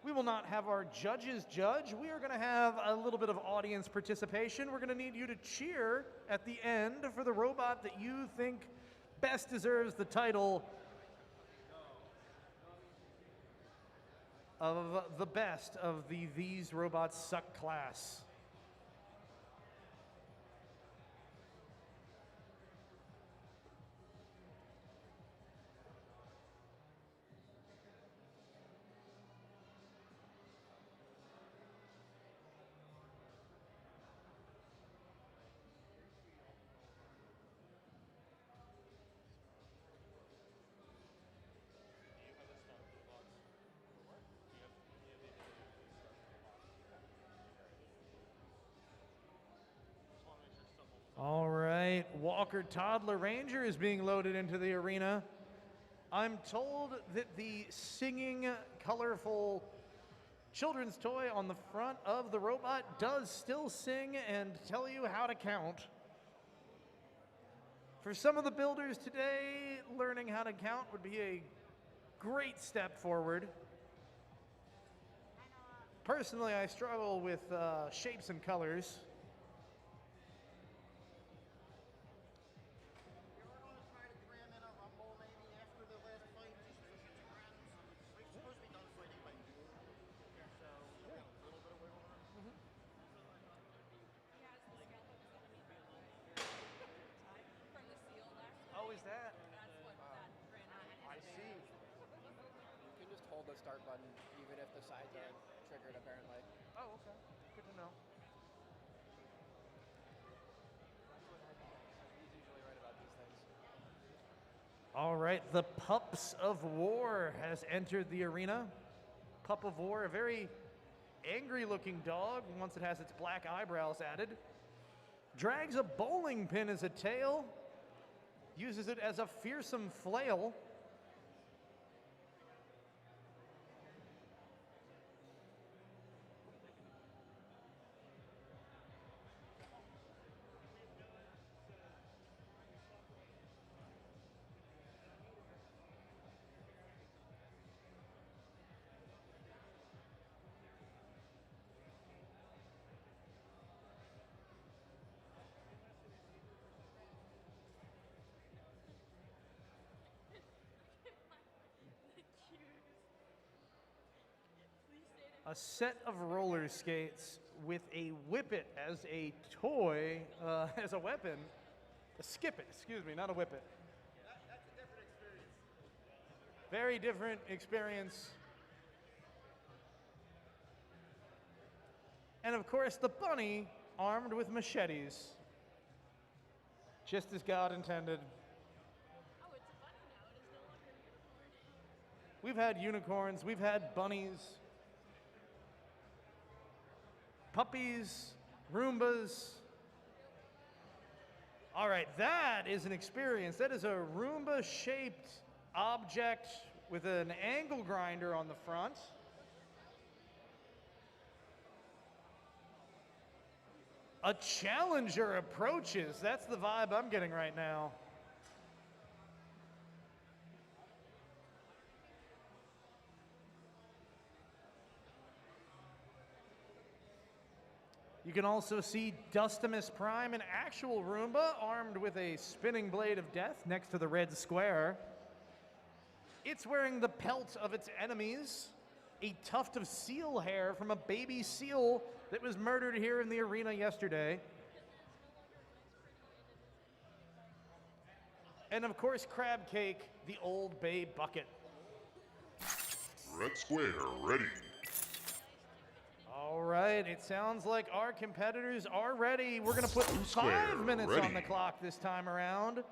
we will not have our judges judge. We are going to have a little bit of audience participation. We're going to need you to cheer at the end for the robot that you think best deserves the title of the best of the These Robots Suck class. All right, Walker Toddler Ranger is being loaded into the arena. I'm told that the singing, colorful children's toy on the front of the robot does still sing and tell you how to count. For some of the builders today, learning how to count would be a great step forward. Personally, I struggle with shapes and colors. Oh, is that? I see. You can just hold the start button even if the sides aren't triggered, apparently. Oh, okay. Good to know. He's usually right about these things. All right, the Pups of War has entered the arena. Pup of War, a very angry-looking dog once it has its black eyebrows added. Drags a bowling pin as a tail. Uses it as a fearsome flail. A set of roller skates with a whippet as a toy, as a weapon. A skip it, excuse me, not a whippet. That's a different experience. Very different experience. And of course, the bunny armed with machetes. Just as God intended. Oh, it's a bunny now. It is no longer a unicorn. We've had unicorns, we've had bunnies, puppies, Roombas. All right, that is an experience. That is a Roomba-shaped object with an angle grinder on the front. A challenger approaches. That's the vibe I'm getting right now. You can also see Dustimus Prime, an actual Roomba, armed with a spinning blade of death next to the red square. It's wearing the pelt of its enemies, a tuft of seal hair from a baby seal that was murdered here in the arena yesterday. And of course, Crab Cake, the Old Bay Bucket. Red square ready. All right, it sounds like our competitors are ready. We're going to put Blue 5 square, minutes ready. on the clock this time around.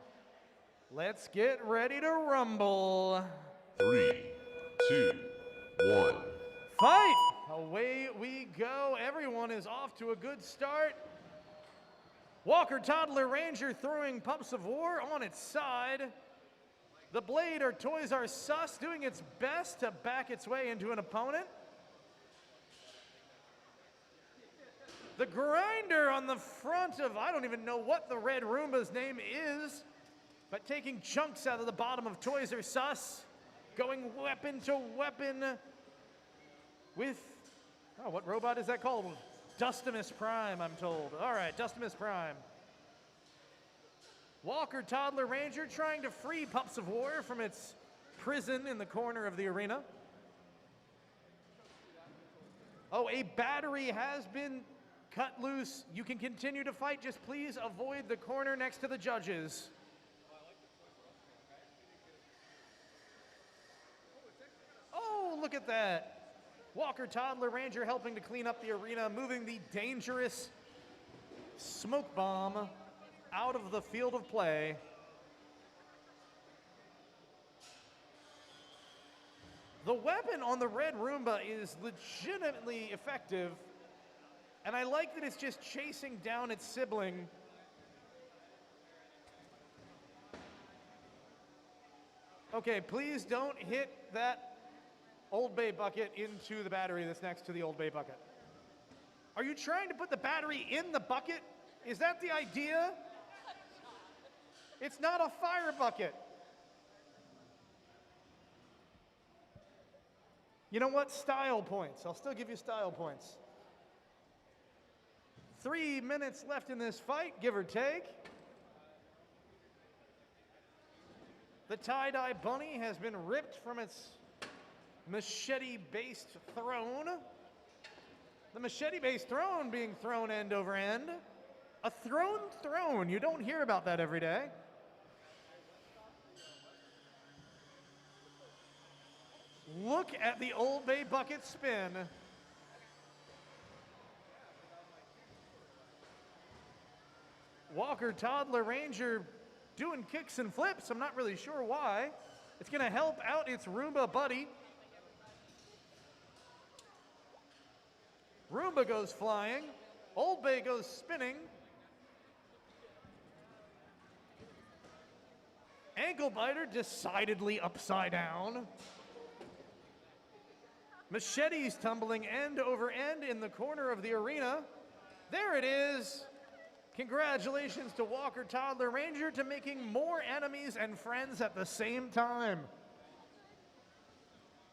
Let's get ready to rumble. 3, 2, 1. Fight! Away we go. Everyone is off to a good start. Walker Toddler Ranger throwing Pups of War on its side. The Blade, or Toys R Us, doing its best to back its way into an opponent. The Grinder on the front of, I don't even know what the red Roomba's name is, but taking chunks out of the bottom of Toys R Us. going weapon to weapon with, oh, what robot is that called? Dustimus Prime, I'm told. All right, Dustimus Prime. Walker Toddler Ranger trying to free Pups of War from its prison in the corner of the arena. Oh, a battery has been cut loose. You can continue to fight, just please avoid the corner next to the judges. Oh, look at that. Walker Toddler Ranger helping to clean up the arena, moving the dangerous smoke bomb out of the field of play. The weapon on the red Roomba is legitimately effective, and I like that it's just chasing down its sibling. Okay, please don't hit that Old Bay bucket into the battery that's next to the Old Bay bucket. Are you trying to put the battery in the bucket? Is that the idea? It's not a fire bucket. You know what? Style points. I'll still give you style points. 3 minutes left in this fight, give or take. The tie-dye bunny has been ripped from its machete-based throne. The machete-based throne being thrown end over end. A throne. You don't hear about that every day. Look at the Old Bay bucket spin. Walker Toddler Ranger doing kicks and flips. I'm not really sure why. It's going to help out its Roomba buddy. Roomba goes flying. Old Bay goes spinning. Ankle biter decidedly upside down. Machetes tumbling end over end in the corner of the arena. There it is. Congratulations to Walker Toddler Ranger to making more enemies and friends at the same time.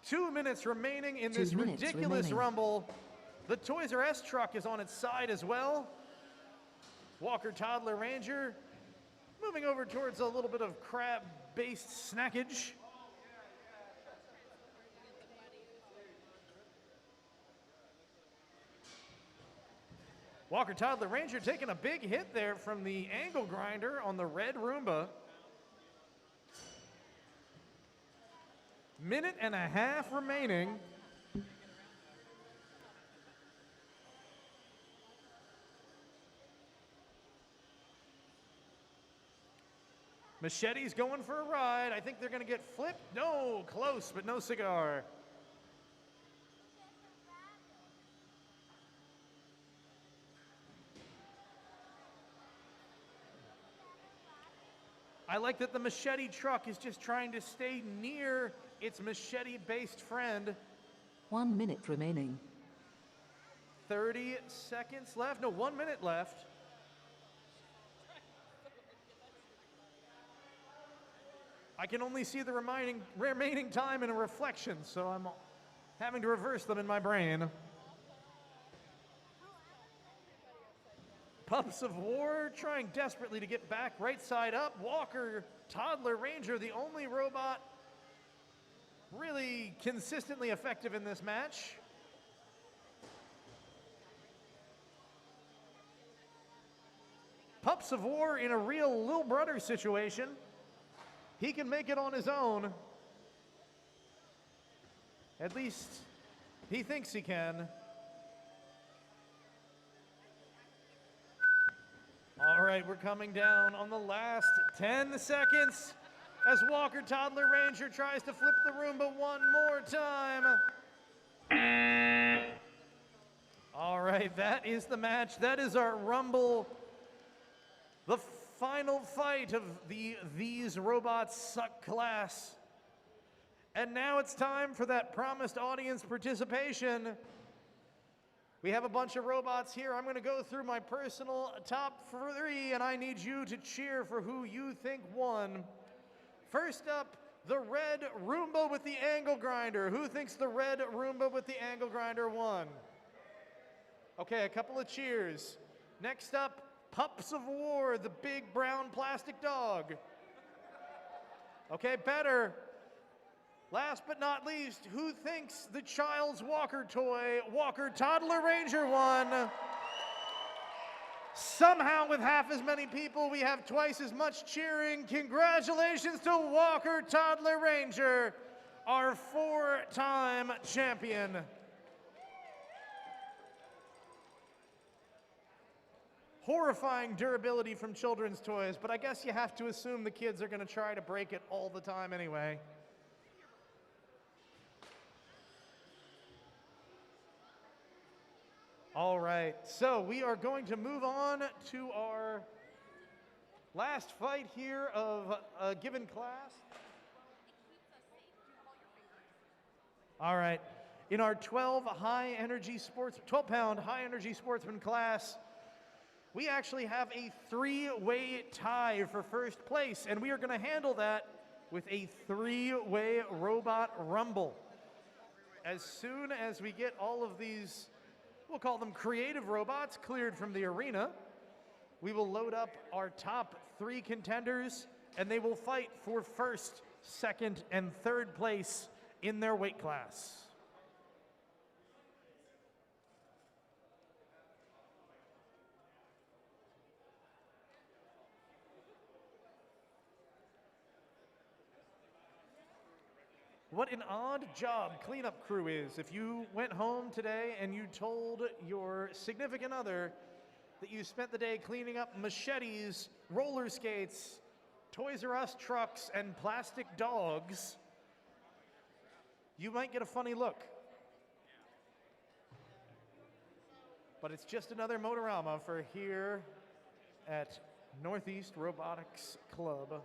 2 minutes remaining in this ridiculous rumble. The Toys R Us truck is on its side as well. Walker Toddler Ranger moving over towards a little bit of crab-based snackage. Walker Toddler Ranger taking a big hit there from the angle grinder on the red Roomba. Minute and a half remaining. Machete's going for a ride. I think they're going to get flipped. No, close, but no cigar. I like that the machete truck is just trying to stay near its machete-based friend. 1 minute remaining. 30 seconds left. No, 1 minute left. I can only see the remaining time in a reflection, so I'm having to reverse them in my brain. Pups of War trying desperately to get back right side up. Walker Toddler Ranger, the only robot really consistently effective in this match. Pups of War in a real little brother situation. He can make it on his own. At least he thinks he can. All right, we're coming down on the last 10 seconds as Walker Toddler Ranger tries to flip the Roomba one more time. All right, that is the match. That is our Rumble. The final fight of the These Robots Suck class. And now it's time for that promised audience participation. We have a bunch of robots here. I'm going to go through my personal top 3, and I need you to cheer for who you think won. First up, the red Roomba with the angle grinder. Who thinks the red Roomba with the angle grinder won? Okay, a couple of cheers. Next up, Pups of War, the big brown plastic dog. Okay, better. Last but not least, who thinks the child's walker toy, Walker Toddler Ranger won? Somehow, with half as many people, we have twice as much cheering. Congratulations to Walker Toddler Ranger, our 4-time champion. Horrifying durability from children's toys, but I guess you have to assume the kids are going to try to break it all the time anyway. All right, so we are going to move on to our last fight here of a given class. All right, in our 12-pound high energy sportsman class, we actually have a 3-way tie for first place, and we are going to handle that with a 3-way robot rumble. As soon as we get all of these, we'll call them creative robots, cleared from the arena, we will load up our top 3 contenders, and they will fight for first, second, and third place in their weight class. What an odd job cleanup crew is. If you went home today and you told your significant other that you spent the day cleaning up machetes, roller skates, Toys R Us trucks, and plastic dogs, you might get a funny look. But it's just another Motorama for here at Northeast Robotics Club.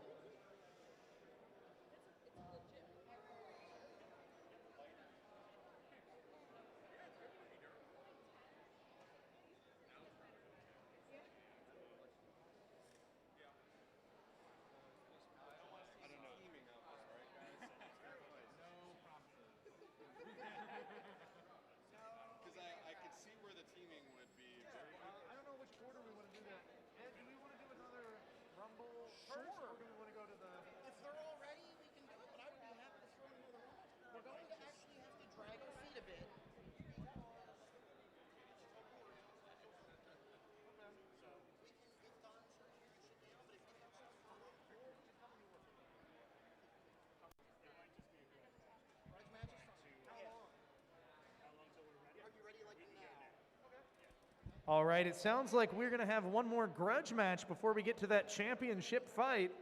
All right, it sounds like we're going to have one more grudge match before we get to that championship fight.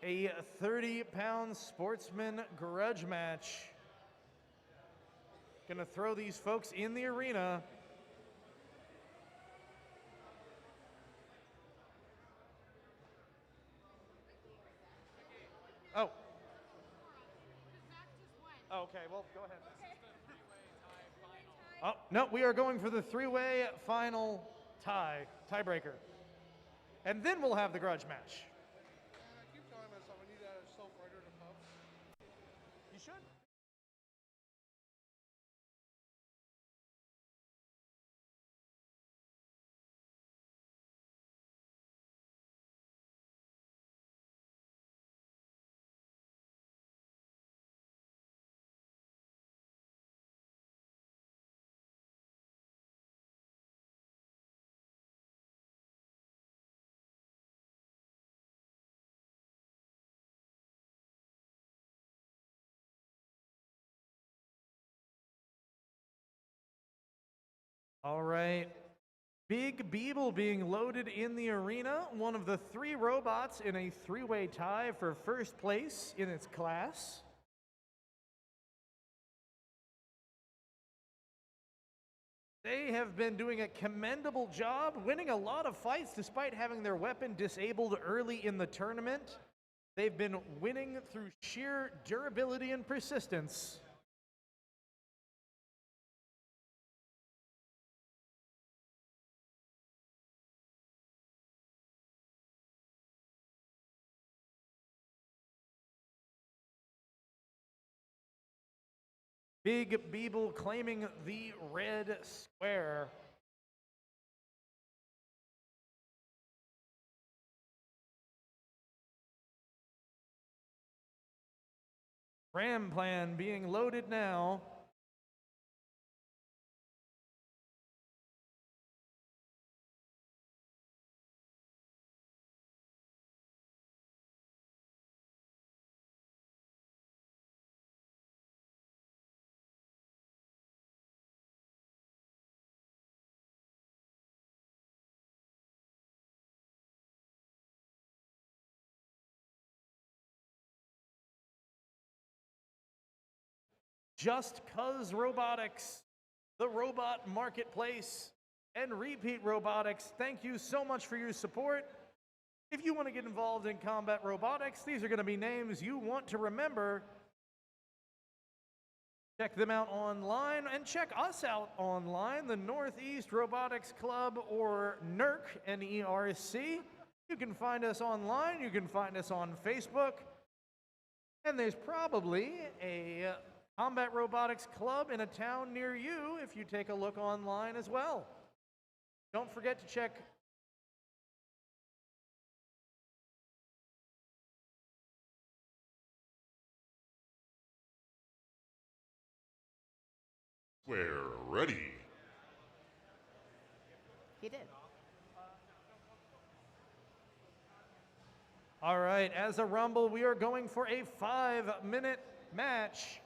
A 30-pound Sportsman grudge match. Going to throw these folks in the arena. Oh. Okay, well, go ahead. Oh, no, we are going for the 3-way final tiebreaker. And then we'll have the grudge match. Keep telling myself I need a self-rider to pub. You should. All right. Big Beeble being loaded in the arena, one of the 3 robots in a 3-way tie for first place in its class. They have been doing a commendable job, winning a lot of fights despite having their weapon disabled early in the tournament. They've been winning through sheer durability and persistence. Big Beeble claiming the red square. Ram plan being loaded now. Just Cuz Robotics, the robot marketplace, and Repeat Robotics, thank you so much for your support. If you want to get involved in combat robotics, these are going to be names you want to remember. Check them out online and check us out online, the Northeast Robotics Club, or NERC, N-E-R-C. You can find us online, you can find us on Facebook, and there's probably a Combat Robotics Club in a town near you if you take a look online as well. Don't forget to check We're ready. He did. All right, as a Rumble, we are going for a 5-minute match.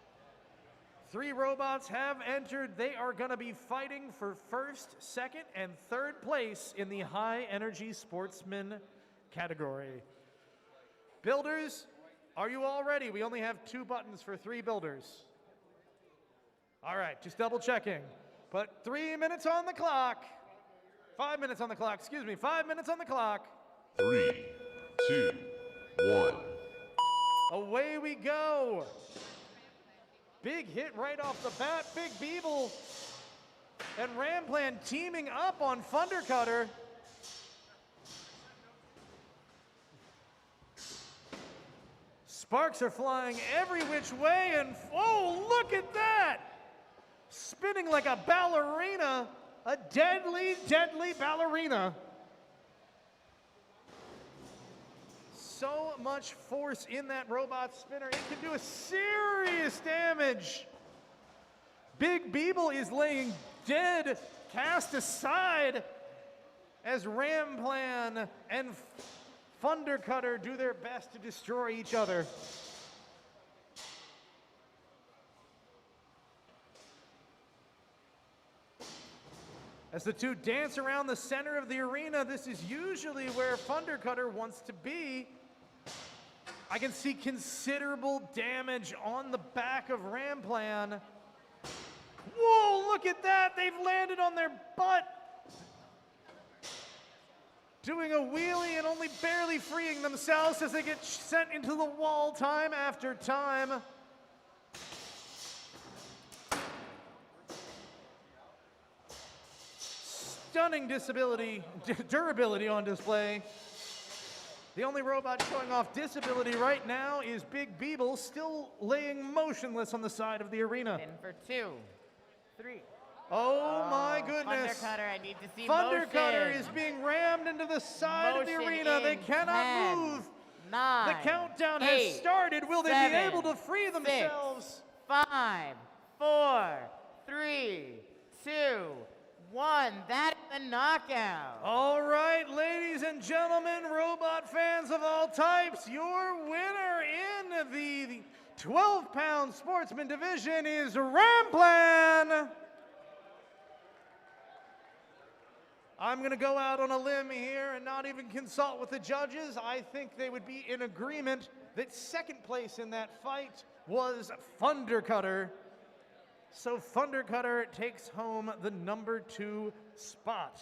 3 robots have entered. They are going to be fighting for first, second, and third place in the high energy sportsman category. Builders, are you all ready? We only have 2 buttons for 3 builders. All right, just double checking. Put 3 minutes on the clock. 5 minutes on the clock, excuse me, 5 minutes on the clock. 3, 2, 1. Away we go. Big hit right off the bat. Big Beeble and Ramplan teaming up on Thundercutter. Sparks are flying every which way, and oh, look at that! Spinning like a ballerina, a deadly, deadly ballerina. So much force in that robot spinner, it can do a serious damage. Big Beeble is laying dead, cast aside, as Ramplan and Thundercutter do their best to destroy each other. As the two dance around the center of the arena, this is usually where Thundercutter wants to be. I can see considerable damage on the back of Ramplan. Whoa, look at that! They've landed on their butt! Doing a wheelie and only barely freeing themselves as they get sent into the wall time after time. Stunning durability on display. The only robot showing off disability right now is Big Beeble, still laying motionless on the side of the arena. In for 2, 3. Oh my goodness. Thundercutter, I need to see Thundercutter motion. is being rammed into the side of the Motion arena. They in cannot 10, move. 9, The countdown 8, has started. Will they 7, be able to free themselves? 6, 5, 4, 3, 2, 1. That is the knockout. All right, ladies and gentlemen, robot fans of all types, your winner in the 12-pound sportsman division is Ramplan. I'm going to go out on a limb here and not even consult with the judges. I think they would be in agreement that second place in that fight was Thundercutter. So Thundercutter takes home the number 2 spot.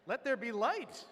Let there be light.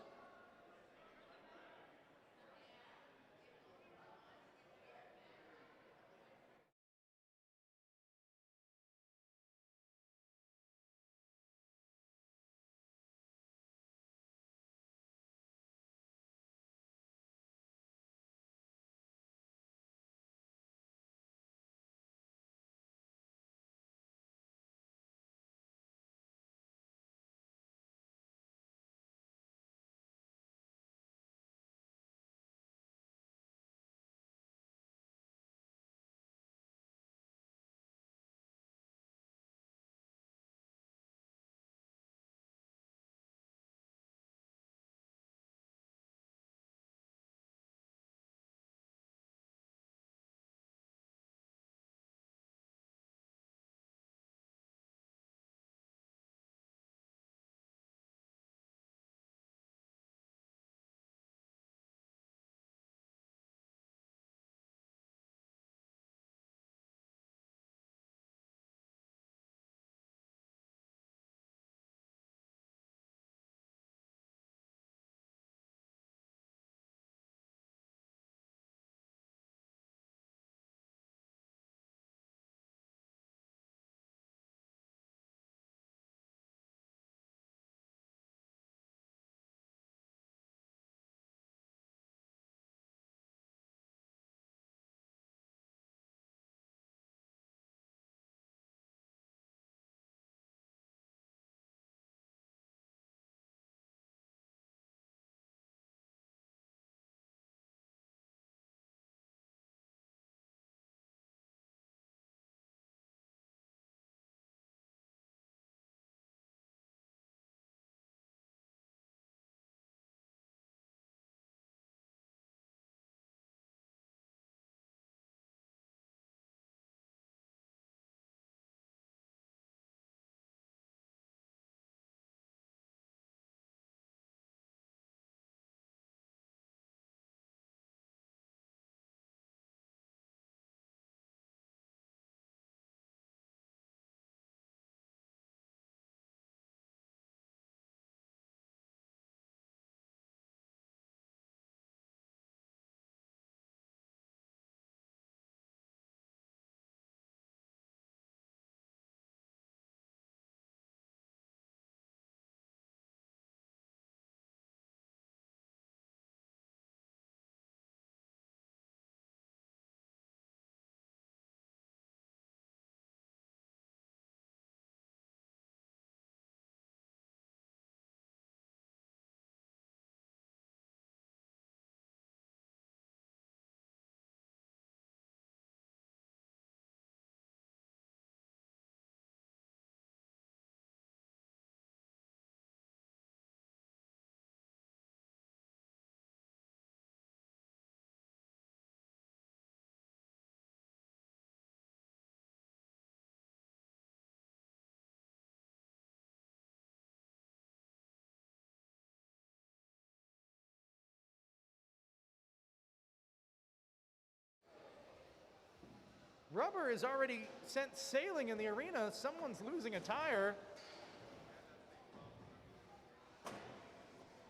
Rubber is already sent sailing in the arena. Someone's losing a tire.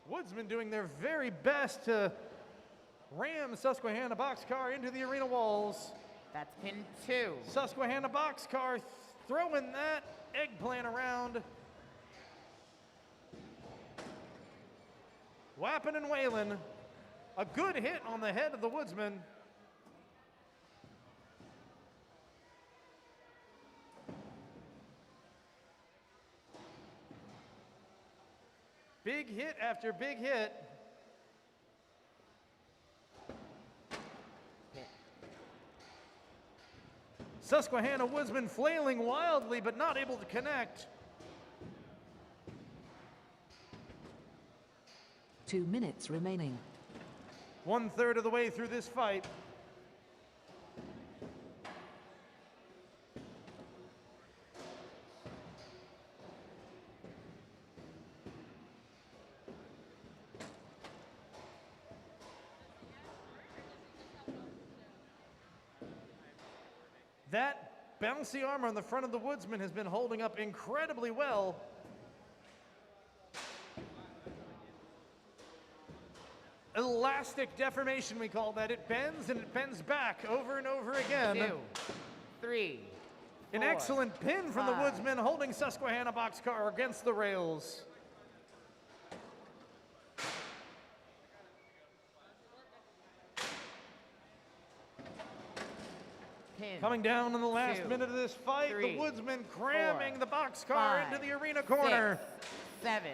Woodsman doing their very best to ram Susquehanna boxcar into the arena walls. That's pin 2. Susquehanna boxcar throwing that eggplant around. Whapping and wailing. A good hit on the head of the Woodsman. Big hit after big hit. Susquehanna Woodsman flailing wildly but not able to connect. 2 minutes remaining. 1/3 of the way through this fight. That bouncy armor on the front of the Woodsman has been holding up incredibly well. Elastic deformation, we call that. It bends and it bends back over and over again. 2, 3, An 4, excellent pin from the 5. Woodsman holding Susquehanna boxcar against the rails. Pin. Coming down in the last 2, minute of this fight, 3, the Woodsman cramming 4, the boxcar 5, into the arena corner. 6, 7,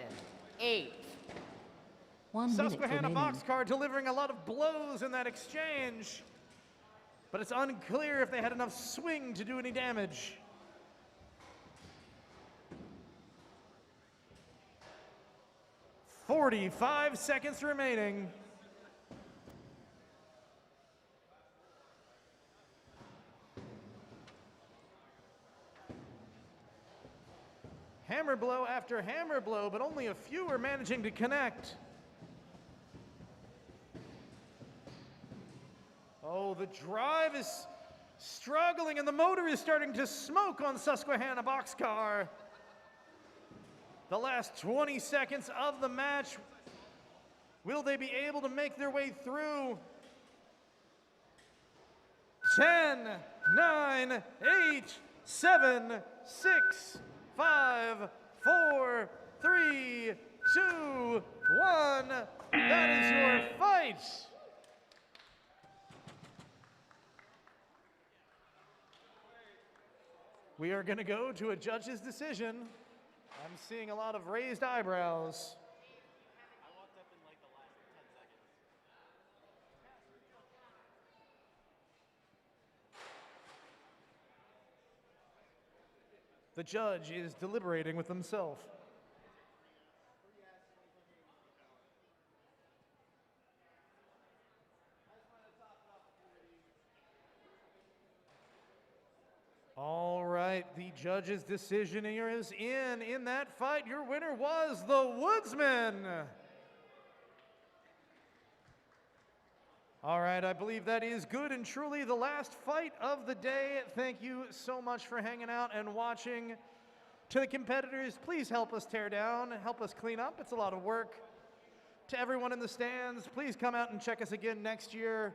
8. 1 minute Susquehanna remaining. boxcar delivering a lot of blows in that exchange, but it's unclear if they had enough swing to do any damage. "45 seconds remaining. Hammer blow after hammer blow, but only a few are managing to connect. Oh, the drive is struggling and the motor is starting to smoke on Susquehanna boxcar. The last 20 seconds of the match. Will they be able to make their way through? 10, 9, 8, 7, 6, 5, 4, 3, 2, 1. That is your fight. We are going to go to a judge's decision. I'm seeing a lot of raised eyebrows. The judge is deliberating with himself. All right, the judge's decision here is in. In that fight, your winner was the Woodsman. All right, I believe that is good and truly the last fight of the day. Thank you so much for hanging out and watching. To the competitors, please help us tear down, help us clean up. It's a lot of work. To everyone in the stands, please come out and check us again next year.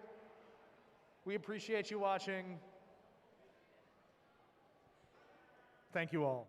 We appreciate you watching. Thank you all.